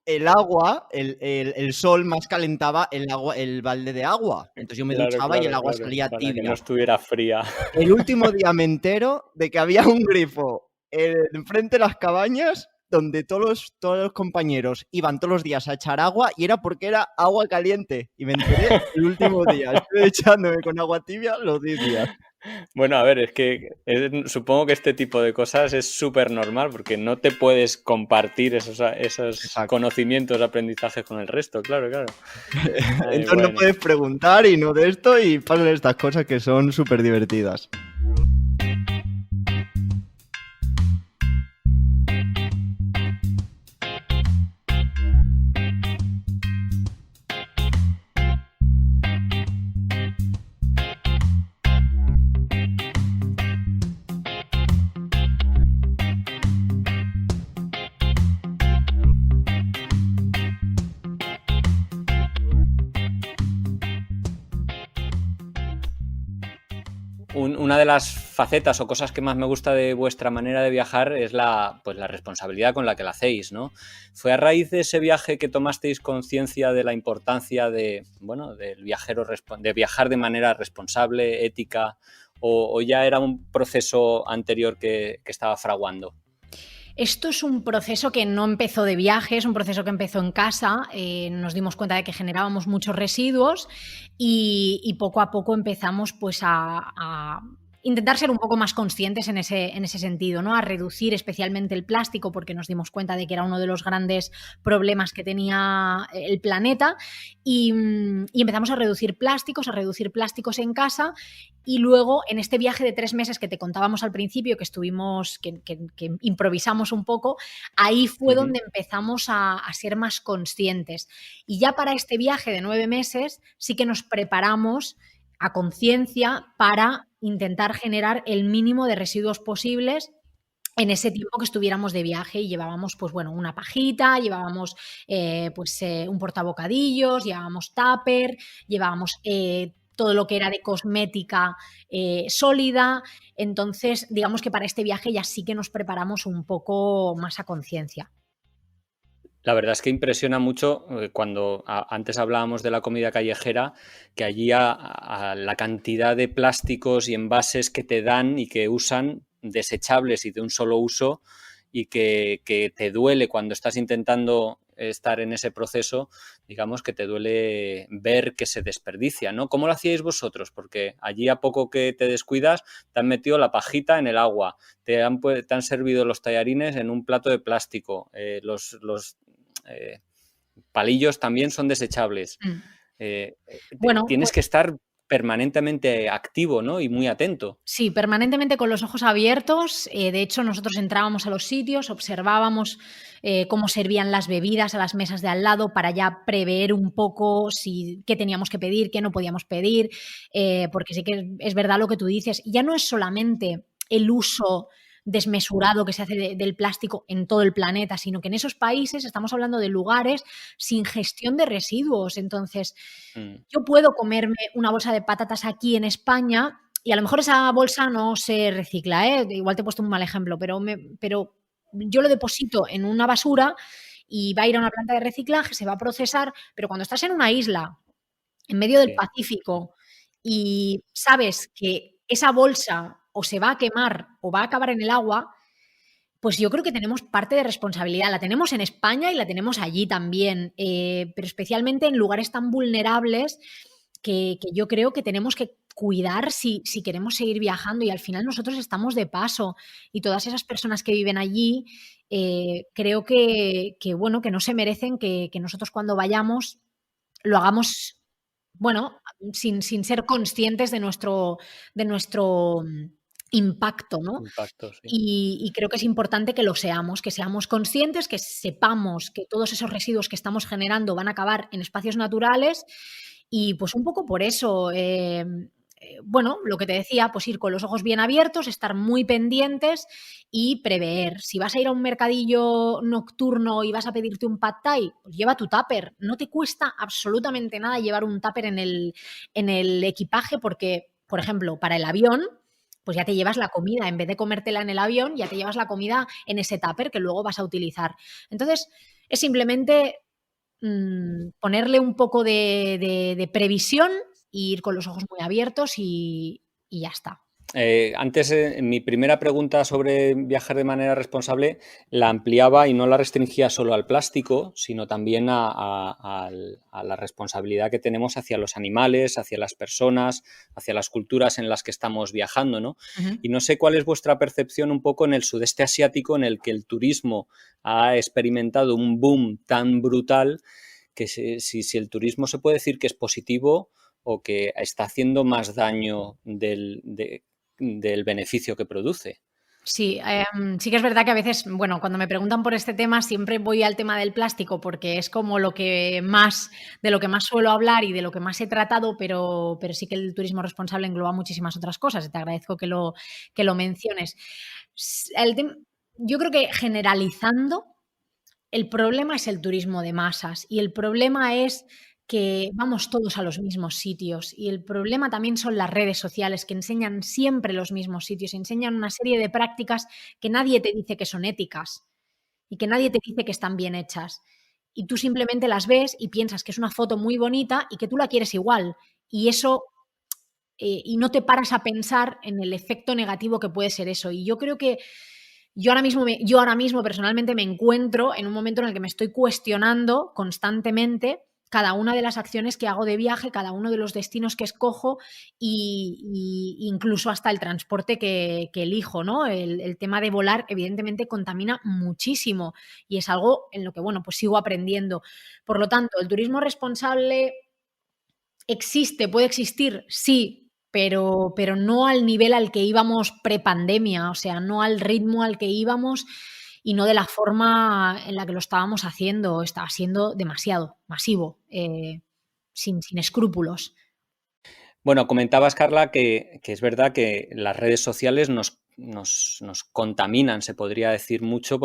el agua, el sol más calentaba el balde de agua. Entonces yo me duchaba y el agua salía
para
tibia.
que no estuviera fría.
El último día me entero de que había un grifo enfrente de las cabañas donde todos los compañeros iban todos los días a echar agua y era porque era agua caliente. Y me enteré el último día. Estuve echándome con agua tibia los 10 días.
Bueno, a ver, es que supongo que este tipo de cosas es súper normal porque no te puedes compartir esos conocimientos, aprendizajes con el resto, claro.
Entonces bueno, no puedes preguntar y no de esto y pasan estas cosas que son súper divertidas.
Una de las facetas o cosas que más me gusta de vuestra manera de viajar es la responsabilidad con la que la hacéis, ¿no? ¿Fue a raíz de ese viaje que tomasteis conciencia de la importancia del viajero, de viajar de manera responsable, ética, o ya era un proceso anterior que estaba fraguando?
Esto es un proceso que no empezó de viaje, es un proceso que empezó en casa. Nos dimos cuenta de que generábamos muchos residuos y poco a poco empezamos pues a intentar ser un poco más conscientes en ese sentido, ¿no? A reducir especialmente el plástico porque nos dimos cuenta de que era uno de los grandes problemas que tenía el planeta y empezamos a reducir plásticos en casa. Y luego, en este viaje de 3 meses que te contábamos al principio, que estuvimos, que improvisamos un poco, ahí fue donde empezamos a ser más conscientes. Y ya para este viaje de 9 meses sí que nos preparamos a conciencia para intentar generar el mínimo de residuos posibles en ese tiempo que estuviéramos de viaje y llevábamos, pues bueno, una pajita, llevábamos un portabocadillos, llevábamos tupper, llevábamos todo lo que era de cosmética sólida. Entonces, digamos que para este viaje ya sí que nos preparamos un poco más a conciencia.
La verdad es que impresiona mucho cuando antes hablábamos de la comida callejera, que allí a la cantidad de plásticos y envases que te dan y que usan desechables y de un solo uso y que te duele cuando estás intentando estar en ese proceso, digamos que te duele ver que se desperdicia, ¿no? ¿Cómo lo hacíais vosotros? Porque allí a poco que te descuidas te han metido la pajita en el agua, te han servido los tallarines en un plato de plástico, los palillos también son desechables.
Bueno,
Tienes que estar permanentemente activo, ¿no? Y muy atento.
Sí, permanentemente con los ojos abiertos. De hecho, nosotros entrábamos a los sitios, observábamos cómo servían las bebidas a las mesas de al lado para ya prever un poco qué teníamos que pedir, qué no podíamos pedir, porque sí que es verdad lo que tú dices. Ya no es solamente el uso desmesurado que se hace del plástico en todo el planeta, sino que en esos países estamos hablando de lugares sin gestión de residuos. Entonces, yo puedo comerme una bolsa de patatas aquí en España y a lo mejor esa bolsa no se recicla, ¿eh? Igual te he puesto un mal ejemplo, pero yo lo deposito en una basura y va a ir a una planta de reciclaje, se va a procesar, pero cuando estás en una isla, en medio del Pacífico, y sabes que esa bolsa o se va a quemar o va a acabar en el agua, pues yo creo que tenemos parte de responsabilidad. La tenemos en España y la tenemos allí también, pero especialmente en lugares tan vulnerables que yo creo que tenemos que cuidar si queremos seguir viajando y al final nosotros estamos de paso y todas esas personas que viven allí creo bueno, que no se merecen que nosotros cuando vayamos lo hagamos, bueno, sin ser conscientes de nuestro impacto, ¿no?
Impacto, sí.
Y creo que es importante que seamos conscientes, que sepamos que todos esos residuos que estamos generando van a acabar en espacios naturales y pues un poco por eso, bueno, lo que te decía, pues ir con los ojos bien abiertos, estar muy pendientes y prever. Si vas a ir a un mercadillo nocturno y vas a pedirte un pad thai, pues lleva tu tupper. No te cuesta absolutamente nada llevar un tupper en el equipaje porque, por ejemplo, para el avión, pues ya te llevas la comida. En vez de comértela en el avión, ya te llevas la comida en ese tupper que luego vas a utilizar. Entonces, es simplemente ponerle un poco de previsión e ir con los ojos muy abiertos y ya está.
Antes, mi primera pregunta sobre viajar de manera responsable la ampliaba y no la restringía solo al plástico, sino también a la responsabilidad que tenemos hacia los animales, hacia las personas, hacia las culturas en las que estamos viajando, ¿no?
Uh-huh.
Y no sé cuál es vuestra percepción un poco en el sudeste asiático, en el que el turismo ha experimentado un boom tan brutal que si el turismo se puede decir que es positivo o que está haciendo más daño del beneficio que produce.
Sí, sí que es verdad que a veces, bueno, cuando me preguntan por este tema siempre voy al tema del plástico porque es como de lo que más suelo hablar y de lo que más he tratado, pero sí que el turismo responsable engloba muchísimas otras cosas y te agradezco que lo menciones. Yo creo que generalizando, el problema es el turismo de masas y el problema es que vamos todos a los mismos sitios y el problema también son las redes sociales que enseñan siempre los mismos sitios, enseñan una serie de prácticas que nadie te dice que son éticas y que nadie te dice que están bien hechas y tú simplemente las ves y piensas que es una foto muy bonita y que tú la quieres igual y eso y no te paras a pensar en el efecto negativo que puede ser eso y yo creo que yo ahora mismo personalmente me encuentro en un momento en el que me estoy cuestionando constantemente cada una de las acciones que hago de viaje, cada uno de los destinos que escojo y incluso hasta el transporte que elijo, ¿no? El tema de volar evidentemente contamina muchísimo y es algo en lo que, bueno, pues sigo aprendiendo. Por lo tanto, ¿el turismo responsable puede existir? Sí, pero no al nivel al que íbamos prepandemia, o sea, no al ritmo al que íbamos y no de la forma en la que lo estábamos haciendo. Estaba siendo demasiado masivo, sin escrúpulos.
Bueno, comentabas, Carla, que es verdad que las redes sociales nos nos contaminan, se podría decir mucho,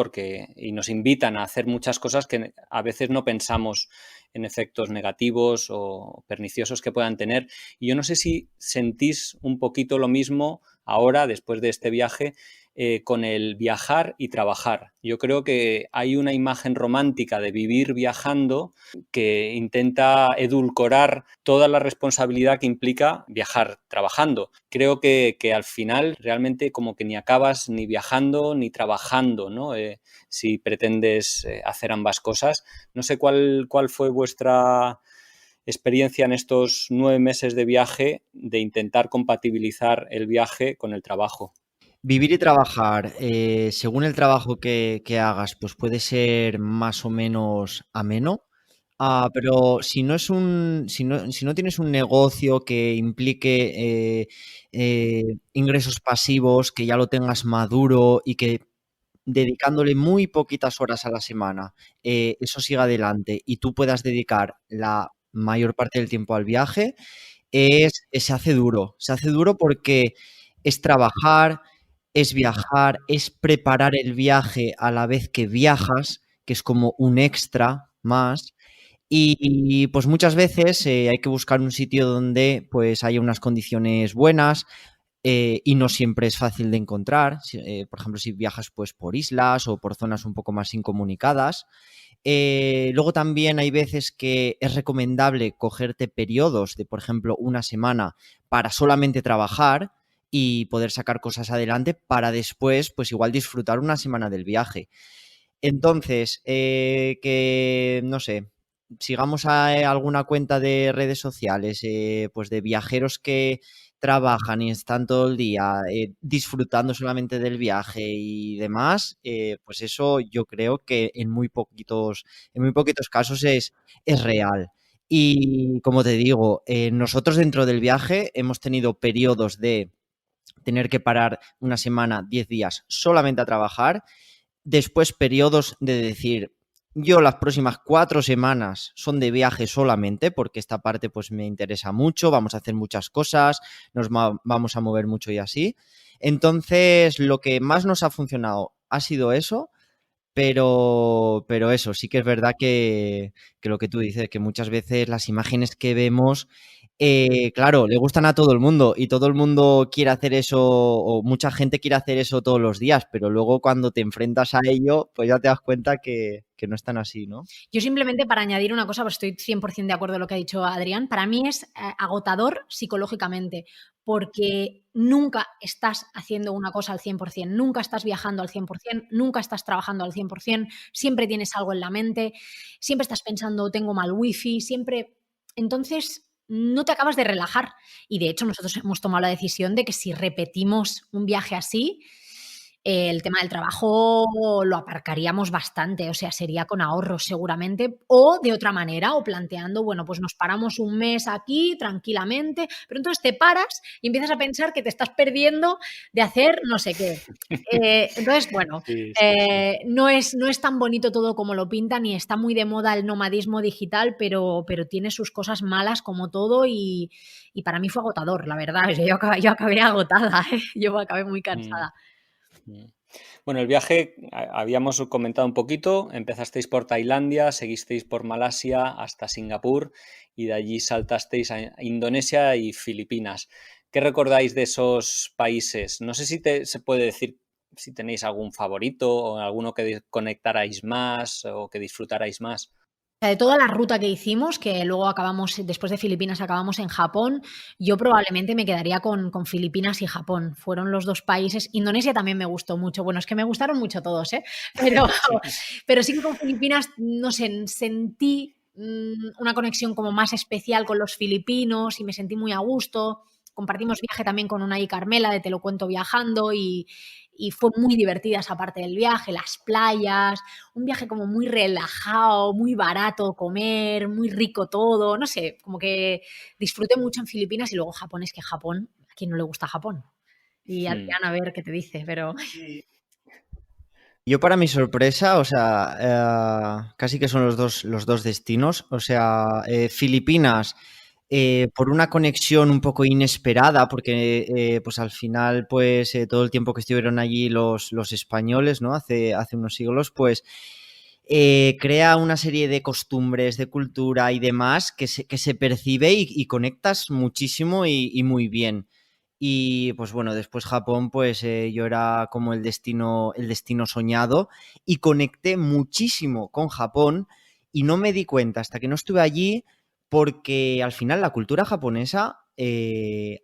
y nos invitan a hacer muchas cosas que a veces no pensamos en efectos negativos o perniciosos que puedan tener. Y yo no sé si sentís un poquito lo mismo ahora, después de este viaje, con el viajar y trabajar. Yo creo que hay una imagen romántica de vivir viajando que intenta edulcorar toda la responsabilidad que implica viajar trabajando. Creo que al final realmente como que ni acabas ni viajando ni trabajando, ¿no? Si pretendes hacer ambas cosas. No sé cuál fue vuestra experiencia en estos 9 meses de viaje de intentar compatibilizar el viaje con el trabajo.
Vivir y trabajar, según el trabajo que hagas, pues puede ser más o menos ameno. Pero si no si no tienes un negocio que implique ingresos pasivos, que ya lo tengas maduro y que dedicándole muy poquitas horas a la semana, eso siga adelante y tú puedas dedicar la mayor parte del tiempo al viaje, se hace duro. Se hace duro porque es trabajar, es viajar, es preparar el viaje a la vez que viajas, que es como un extra más. Y pues muchas veces hay que buscar un sitio donde pues haya unas condiciones buenas, y no siempre es fácil de encontrar. Por ejemplo, si viajas pues por islas o por zonas un poco más incomunicadas. Luego también hay veces que es recomendable cogerte periodos de, por ejemplo, una semana para solamente trabajar y poder sacar cosas adelante para después, pues igual disfrutar una semana del viaje. Entonces, que no sé, sigamos a alguna cuenta de redes sociales, pues de viajeros que trabajan y están todo el día disfrutando solamente del viaje y demás, pues eso yo creo que en muy poquitos casos es real. Y como te digo, nosotros dentro del viaje hemos tenido periodos de tener que parar una semana, 10 días solamente a trabajar. Después periodos de decir, yo las próximas 4 semanas son de viaje solamente, porque esta parte pues me interesa mucho, vamos a hacer muchas cosas, vamos a mover mucho y así. Entonces, lo que más nos ha funcionado ha sido eso, pero eso, sí que es verdad que lo que tú dices, que muchas veces las imágenes que vemos, claro, le gustan a todo el mundo y todo el mundo quiere hacer eso, o mucha gente quiere hacer eso todos los días, pero luego cuando te enfrentas a ello, pues ya te das cuenta que no es tan así, ¿no?
Yo simplemente para añadir una cosa, pues estoy 100% de acuerdo con lo que ha dicho Adrián, para mí es agotador psicológicamente, porque nunca estás haciendo una cosa al 100%, nunca estás viajando al 100%, nunca estás trabajando al 100%, siempre tienes algo en la mente, siempre estás pensando, tengo mal wifi, siempre... Entonces, no te acabas de relajar. Y de hecho, nosotros hemos tomado la decisión de que si repetimos un viaje así, el tema del trabajo lo aparcaríamos bastante, o sea, sería con ahorros seguramente, o de otra manera, o planteando, bueno, pues nos paramos un mes aquí tranquilamente, pero entonces te paras y empiezas a pensar que te estás perdiendo de hacer no sé qué. Entonces, bueno,
Sí, sí, sí.
no es tan bonito todo como lo pintan y está muy de moda el nomadismo digital, pero tiene sus cosas malas como todo y para mí fue agotador, la verdad. Yo acabé agotada, ¿eh? Yo acabé muy
Mm,
cansada.
mm. Bueno, el viaje habíamos comentado un poquito, empezasteis por Tailandia, seguisteis por Malasia hasta Singapur y de allí saltasteis a Indonesia y Filipinas. ¿Qué recordáis de esos países? No sé si se puede decir si tenéis algún favorito o alguno que conectarais más o que disfrutarais más.
De toda la ruta que hicimos, que luego acabamos, después de Filipinas acabamos en Japón, yo probablemente me quedaría con Filipinas y Japón. Fueron los dos países. Indonesia también me gustó mucho. Bueno, es que me gustaron mucho todos, ¿eh? Pero,
Sí.
pero sí que con Filipinas, no sé, sentí una conexión como más especial con los filipinos y me sentí muy a gusto. Compartimos viaje también con una y Carmela de Te lo cuento viajando y fue muy divertida esa parte del viaje, las playas, un viaje como muy relajado, muy barato comer, muy rico todo, no sé, como que disfruté mucho en Filipinas y luego Japón, es que Japón, ¿a quién no le gusta Japón? Y
Hmm.
Adrián, a ver qué te dice, pero...
Yo para mi sorpresa, o sea, casi que son los dos destinos. O sea, Filipinas por una conexión un poco inesperada, porque pues al final, pues todo el tiempo que estuvieron allí los españoles, ¿no? Hace unos siglos, pues crea una serie de costumbres, de cultura y demás que se percibe y conectas muchísimo y muy bien. Y pues bueno, después Japón, pues yo era como el destino soñado y conecté muchísimo con Japón y no me di cuenta hasta que no estuve allí porque al final la cultura japonesa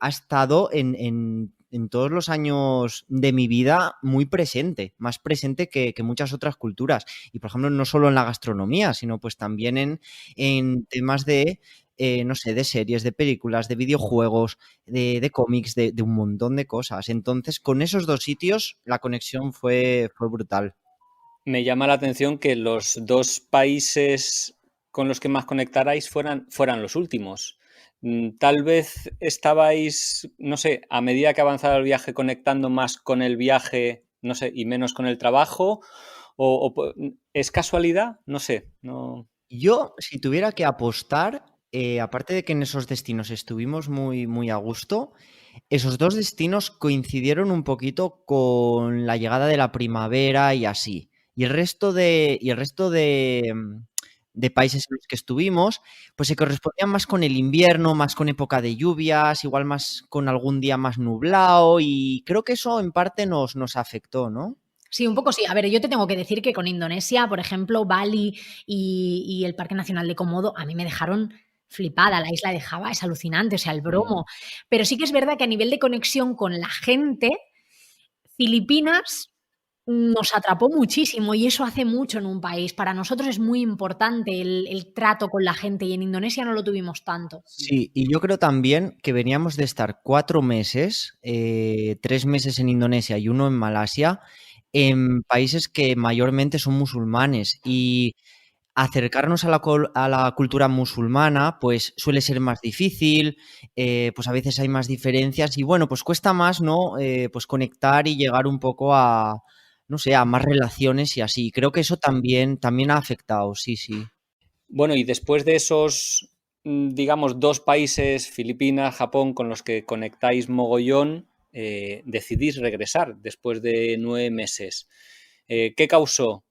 ha estado en todos los años de mi vida muy presente, más presente que muchas otras culturas. Y por ejemplo, no solo en la gastronomía, sino pues también en temas de, no sé, de series, de películas, de videojuegos, de cómics, de un montón de cosas. Entonces, con esos dos sitios, la conexión fue brutal.
Me llama la atención que los dos países con los que más conectarais fueran los últimos. Tal vez estabais, no sé, a medida que avanzaba el viaje, conectando más con el viaje, no sé, y menos con el trabajo, ¿es casualidad? No sé, no.
Yo, si tuviera que apostar, aparte de que en esos destinos estuvimos muy, muy a gusto, esos dos destinos coincidieron un poquito con la llegada de la primavera y así. Y el resto de países en los que estuvimos, pues se correspondían más con el invierno, más con época de lluvias, igual más con algún día más nublado, y creo que eso en parte nos afectó, ¿no?
Sí, un poco sí. A ver, yo te tengo que decir que con Indonesia, por ejemplo, Bali y el Parque Nacional de Komodo, a mí me dejaron flipada. La isla de Java es alucinante, o sea, el
Mm.
bromo. Pero sí que es verdad que a nivel de conexión con la gente, Filipinas nos atrapó muchísimo y eso hace mucho en un país. Para nosotros es muy importante el trato con la gente y en Indonesia no lo tuvimos tanto.
Sí, y yo creo también que veníamos de estar 4 meses, 3 meses en Indonesia y uno en Malasia, en países que mayormente son musulmanes y acercarnos a la cultura musulmana pues suele ser más difícil, pues a veces hay más diferencias y bueno, pues cuesta más, ¿no? Pues conectar y llegar un poco a, no sé, a más relaciones y así. Creo que eso también ha afectado, sí, sí.
Bueno, y después de esos, digamos, dos países, Filipinas, Japón, con los que conectáis mogollón, decidís regresar después de 9 meses. ¿Qué causó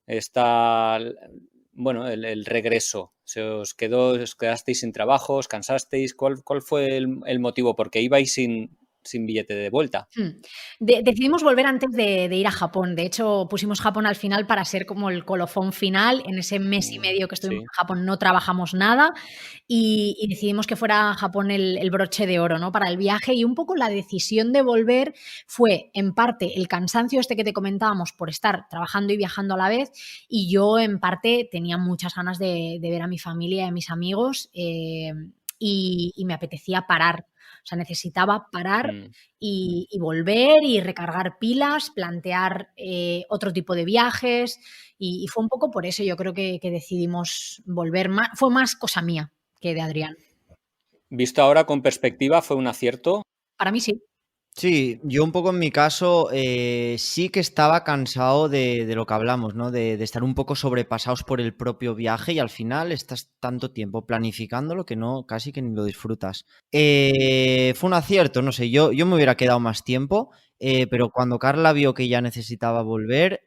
bueno, el regreso? ¿Os quedasteis sin trabajo? ¿Os cansasteis? ¿Cuál fue el motivo? Porque ibais sin billete de vuelta.
Decidimos volver antes de ir a Japón. De hecho, pusimos Japón al final para ser como el colofón final. En ese mes y medio que estuvimos
Sí.
en Japón no trabajamos nada y decidimos que fuera Japón el broche de oro, ¿no? Para el viaje y un poco la decisión de volver fue en parte el cansancio este que te comentábamos por estar trabajando y viajando a la vez y yo en parte tenía muchas ganas de ver a mi familia y a mis amigos y me apetecía parar. O sea, necesitaba parar
Mm.
y volver y recargar pilas, plantear otro tipo de viajes y fue un poco por eso yo creo que decidimos volver. Fue más cosa mía que de Adrián.
Visto ahora con perspectiva, ¿fue un acierto?
Para mí sí.
Sí, yo un poco en mi caso sí que estaba cansado de lo que hablamos, ¿no? De estar un poco sobrepasados por el propio viaje y al final estás tanto tiempo planificándolo que no, casi que ni lo disfrutas. Fue un acierto, no sé, yo me hubiera quedado más tiempo, pero cuando Carla vio que ya necesitaba volver,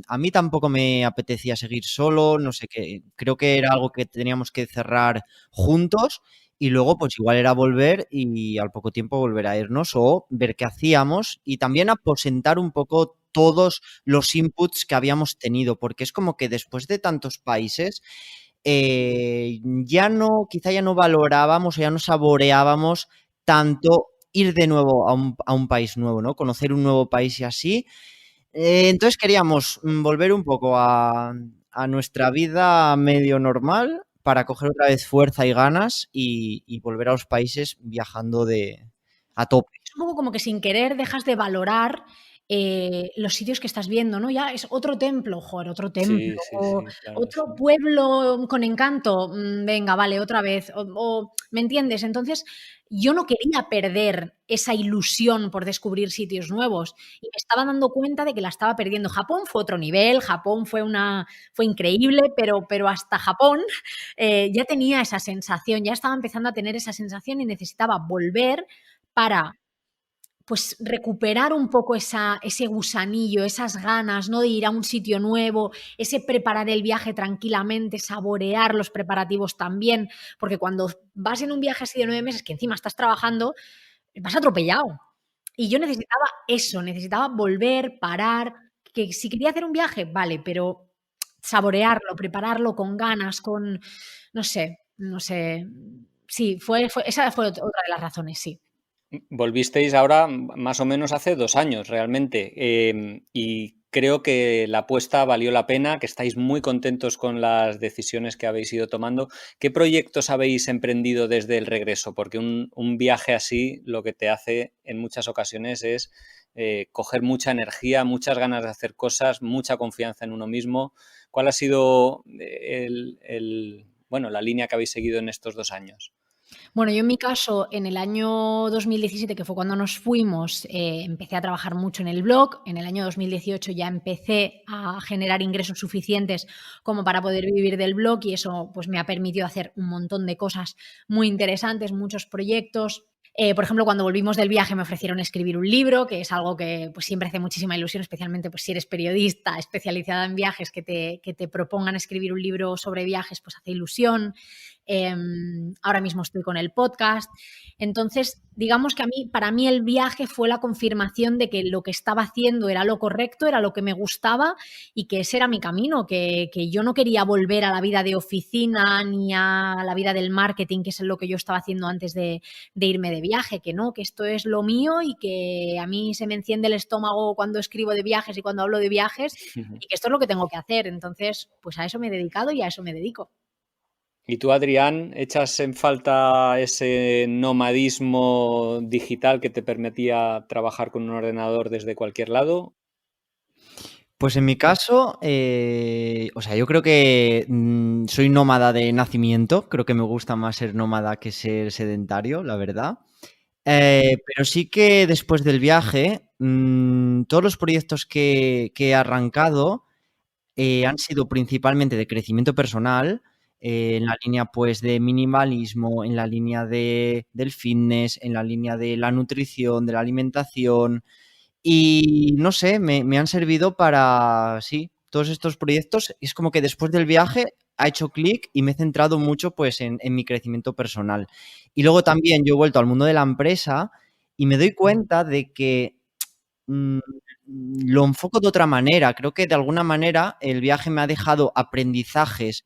a mí tampoco me apetecía seguir solo, no sé qué, creo que era algo que teníamos que cerrar juntos. Y luego, pues igual era volver y al poco tiempo volver a irnos o ver qué hacíamos y también aposentar un poco todos los inputs que habíamos tenido, porque es como que después de tantos países, quizá ya no valorábamos o ya no saboreábamos tanto ir de nuevo a un país nuevo, ¿no? Conocer un nuevo país y así. Entonces queríamos volver un poco a nuestra vida medio normal para coger otra vez fuerza y ganas y volver a los países viajando a tope.
Es un poco como que sin querer dejas de valorar los sitios que estás viendo, ¿no? Ya es otro templo, joder, otro templo,
Sí, sí,
o
sí, claro que
otro
sí.
pueblo con encanto, venga, vale, otra vez, ¿me entiendes? Entonces, yo no quería perder esa ilusión por descubrir sitios nuevos y me estaba dando cuenta de que la estaba perdiendo. Japón fue otro nivel, Japón fue increíble, pero hasta Japón ya tenía esa sensación, ya estaba empezando a tener esa sensación y necesitaba volver para pues recuperar un poco ese gusanillo, esas ganas, ¿no? De ir a un sitio nuevo, ese preparar el viaje tranquilamente, saborear los preparativos también, porque cuando vas en un viaje así de 9 meses, que encima estás trabajando, vas atropellado. Y yo necesitaba eso, necesitaba volver, parar, que si quería hacer un viaje, vale, pero saborearlo, prepararlo con ganas, no sé, no sé. Sí, esa fue otra de las razones, sí.
Volvisteis ahora más o menos hace 2 años realmente, y creo que la apuesta valió la pena, que estáis muy contentos con las decisiones que habéis ido tomando. ¿Qué proyectos habéis emprendido desde el regreso? Porque un viaje así lo que te hace en muchas ocasiones es coger mucha energía, muchas ganas de hacer cosas, mucha confianza en uno mismo. ¿Cuál ha sido la línea que habéis seguido en estos 2 años?
Bueno, yo en mi caso, en el año 2017, que fue cuando nos fuimos, empecé a trabajar mucho en el blog. En el año 2018 ya empecé a generar ingresos suficientes como para poder vivir del blog y eso pues me ha permitido hacer un montón de cosas muy interesantes, muchos proyectos. Por ejemplo, cuando volvimos del viaje me ofrecieron escribir un libro, que es algo que pues, siempre hace muchísima ilusión, especialmente pues, si eres periodista especializada en viajes, que te propongan escribir un libro sobre viajes, pues hace ilusión. Ahora mismo estoy con el podcast. Entonces, digamos que para mí el viaje fue la confirmación de que lo que estaba haciendo era lo correcto, era lo que me gustaba y que ese era mi camino, que yo no quería volver a la vida de oficina ni a la vida del marketing, que es lo que yo estaba haciendo antes de irme de viaje, que no, que esto es lo mío y que a mí se me enciende el estómago cuando escribo de viajes y cuando hablo de viajes y que esto es lo que tengo que hacer. Entonces, pues a eso me he dedicado y a eso me dedico.
¿Y tú, Adrián, echas en falta ese nomadismo digital que te permitía trabajar con un ordenador desde cualquier lado?
Pues en mi caso, o sea, yo creo que soy nómada de nacimiento, creo que me gusta más ser nómada que ser sedentario, la verdad. Pero sí que después del viaje, todos los proyectos que he arrancado han sido principalmente de crecimiento personal, en la línea pues de minimalismo, en la línea del fitness, en la línea de la nutrición, de la alimentación. Y no sé, me han servido para, sí, todos estos proyectos. Es como que después del viaje ha hecho clic y me he centrado mucho pues en mi crecimiento personal. Y luego también yo he vuelto al mundo de la empresa y me doy cuenta de que mm, lo enfoco de otra manera. Creo que de alguna manera el viaje me ha dejado aprendizajes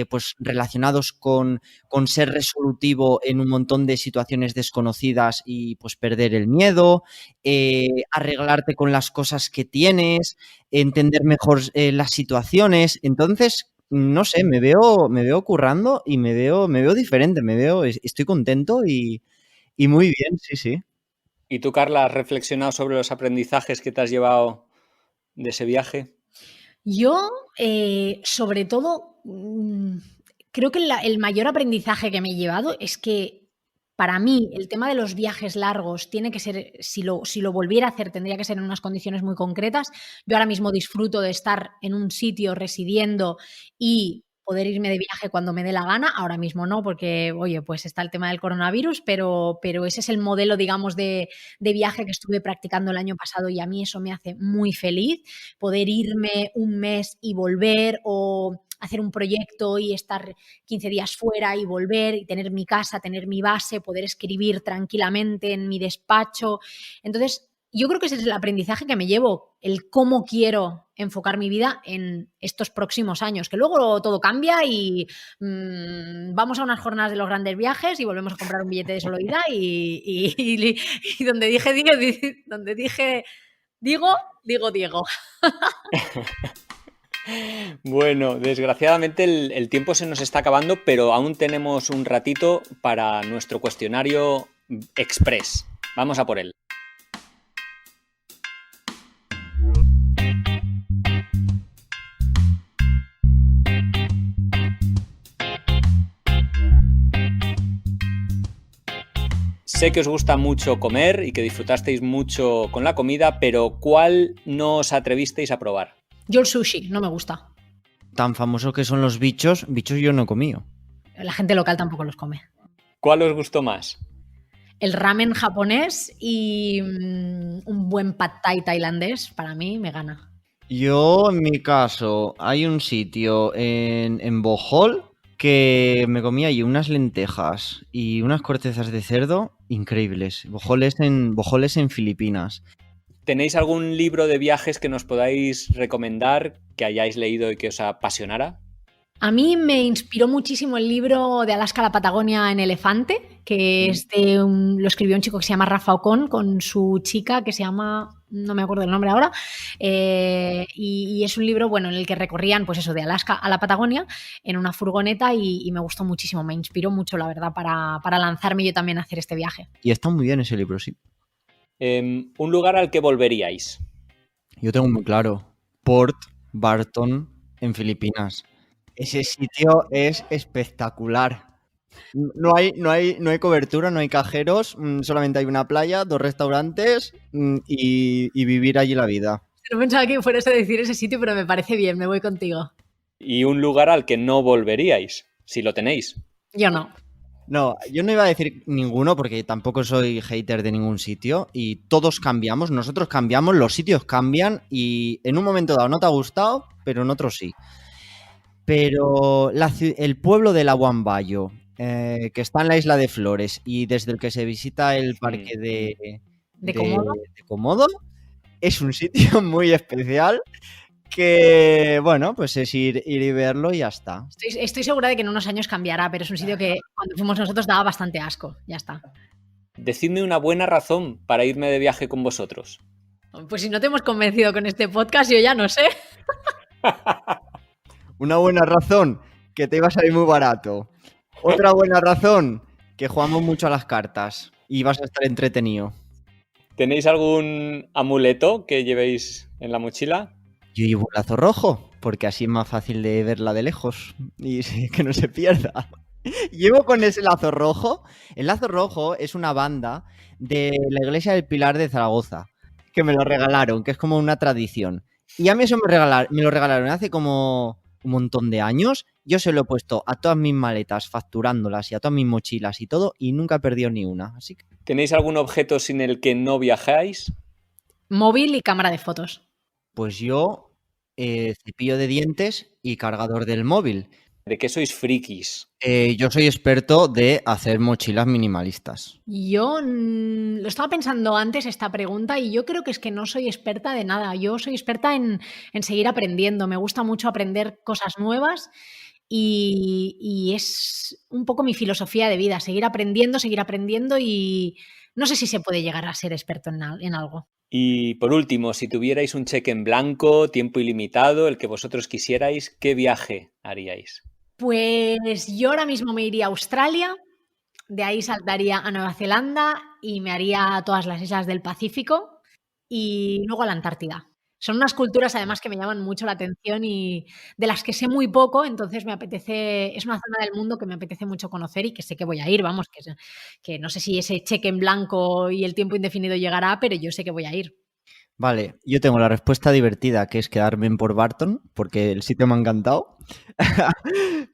pues relacionados con ser resolutivo en un montón de situaciones desconocidas y pues perder el miedo, arreglarte con las cosas que tienes, entender mejor las situaciones. Entonces, no sé, me veo currando y me veo diferente, estoy contento y muy bien, sí, sí.
¿Y tú, Carla, has reflexionado sobre los aprendizajes que te has llevado de ese viaje?
Yo, sobre todo, creo que el mayor aprendizaje que me he llevado es que para mí el tema de los viajes largos tiene que ser, si lo volviera a hacer, tendría que ser en unas condiciones muy concretas. Yo ahora mismo disfruto de estar en un sitio residiendo y poder irme de viaje cuando me dé la gana. Ahora mismo no, porque, oye, pues está el tema del coronavirus, pero ese es el modelo, digamos, de viaje que estuve practicando el año pasado y a mí eso me hace muy feliz. Poder irme un mes y volver o hacer un proyecto y estar 15 días fuera y volver y tener mi casa, tener mi base, poder escribir tranquilamente en mi despacho. Entonces, yo creo que ese es el aprendizaje que me llevo, el cómo quiero enfocar mi vida en estos próximos años, que luego todo cambia y vamos a unas jornadas de los grandes viajes y volvemos a comprar un billete de solo ida y donde dije Diego.
Bueno, desgraciadamente el tiempo se nos está acabando, pero aún tenemos un ratito para nuestro cuestionario express. Vamos a por él. Sé que os gusta mucho comer y que disfrutasteis mucho con la comida, pero ¿cuál no os atrevisteis a probar?
Yo el sushi, no me gusta.
Tan famosos que son los bichos yo no he comido.
La gente local tampoco los come.
¿Cuál os gustó más?
El ramen japonés y un buen pad thai tailandés, para mí, me gana.
Yo, en mi caso, hay un sitio en Bohol que me comí allí unas lentejas y unas cortezas de cerdo increíbles. Bohol es en Filipinas.
¿Tenéis algún libro de viajes que nos podáis recomendar, que hayáis leído y que os apasionara?
A mí me inspiró muchísimo el libro de Alaska a la Patagonia en elefante, que es lo escribió un chico que se llama Rafa Ocon con su chica que se llama, no me acuerdo el nombre ahora, y es un libro, bueno, en el que recorrían, pues eso, de Alaska a la Patagonia en una furgoneta y me gustó muchísimo, me inspiró mucho, la verdad, para lanzarme yo también a hacer este viaje.
Y está muy bien ese libro, sí.
Un lugar al que volveríais.
Yo tengo muy claro, Port Barton en Filipinas. Ese sitio es espectacular. No hay cobertura, no hay cajeros, solamente hay una playa, 2 restaurantes y vivir allí la vida.
No pensaba que fueras a decir ese sitio, pero me parece bien, me voy contigo.
Y un lugar al que no volveríais, si lo tenéis.
Yo no.
No, yo no iba a decir ninguno porque tampoco soy hater de ningún sitio y todos cambiamos, nosotros cambiamos, los sitios cambian y en un momento dado no te ha gustado, pero en otro sí. Pero el pueblo de Labuambayo, que está en la isla de Flores y desde el que se visita el parque
¿De Komodo?
de Komodo, es un sitio muy especial que, bueno, pues es ir y verlo y ya está.
Estoy segura de que en unos años cambiará, pero es un sitio que cuando fuimos nosotros daba bastante asco. Ya está.
Decidme una buena razón para irme de viaje con vosotros.
Pues si no te hemos convencido con este podcast, yo ya no sé.
Una buena razón, que te iba a salir muy barato. Otra buena razón, que jugamos mucho a las cartas y vas a estar entretenido.
¿Tenéis algún amuleto que llevéis en la mochila?
Yo llevo un lazo rojo, porque así es más fácil de verla de lejos y que no se pierda. Llevo con ese lazo rojo. El lazo rojo es una banda de la iglesia del Pilar de Zaragoza, que me lo regalaron, que es como una tradición. Y a mí eso me lo regalaron hace como un montón de años. Yo se lo he puesto a todas mis maletas, facturándolas y a todas mis mochilas y todo, y nunca he perdido ni una. Así que...
¿Tenéis algún objeto sin el que no viajáis?
Móvil y cámara de fotos.
Pues yo, cepillo de dientes y cargador del móvil.
¿De qué sois frikis?
Yo soy experto de hacer mochilas minimalistas.
Yo lo estaba pensando antes esta pregunta y yo creo que es que no soy experta de nada. Yo soy experta en seguir aprendiendo. Me gusta mucho aprender cosas nuevas y es un poco mi filosofía de vida, seguir aprendiendo y no sé si se puede llegar a ser experto en algo.
Y por último, si tuvierais un cheque en blanco, tiempo ilimitado, el que vosotros quisierais, ¿qué viaje haríais?
Pues yo ahora mismo me iría a Australia, de ahí saltaría a Nueva Zelanda y me haría a todas las islas del Pacífico y luego a la Antártida. Son unas culturas además que me llaman mucho la atención y de las que sé muy poco, entonces me apetece, es una zona del mundo que me apetece mucho conocer y que sé que voy a ir, vamos, que no sé si ese cheque en blanco y el tiempo indefinido llegará, pero yo sé que voy a ir.
Vale, yo tengo la respuesta divertida, que es quedarme en Port Barton, porque el sitio me ha encantado.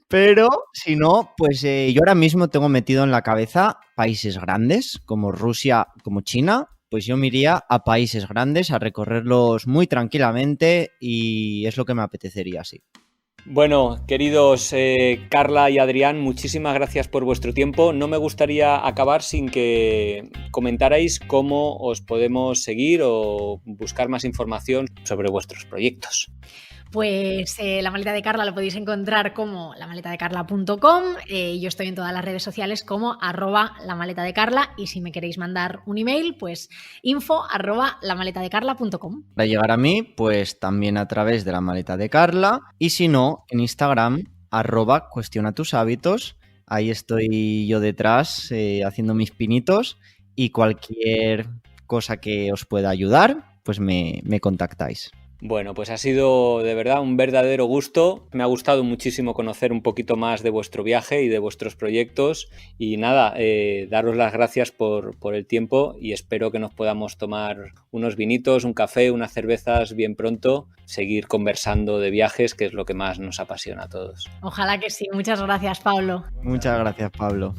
Pero si no, pues yo ahora mismo tengo metido en la cabeza países grandes, como Rusia, como China. Pues yo me iría a países grandes, a recorrerlos muy tranquilamente y es lo que me apetecería, sí.
Bueno, queridos Carla y Adrián, muchísimas gracias por vuestro tiempo. No me gustaría acabar sin que comentarais cómo os podemos seguir o buscar más información sobre vuestros proyectos.
Pues La Maleta de Carla lo podéis encontrar como lamaletadecarla.com. Yo estoy en todas las redes sociales como @lamaletadecarla y si me queréis mandar un email, pues info@lamaletadecarla.com.
Para llegar a mí, pues también a través de La Maleta de Carla y si no, en Instagram, @cuestionatushábitos. Ahí estoy yo detrás haciendo mis pinitos y cualquier cosa que os pueda ayudar, pues me contactáis.
Bueno, pues ha sido de verdad un verdadero gusto. Me ha gustado muchísimo conocer un poquito más de vuestro viaje y de vuestros proyectos. Y nada, daros las gracias por el tiempo y espero que nos podamos tomar unos vinitos, un café, unas cervezas bien pronto, seguir conversando de viajes, que es lo que más nos apasiona a todos.
Ojalá que sí. Muchas gracias, Pablo.
Muchas gracias, Pablo.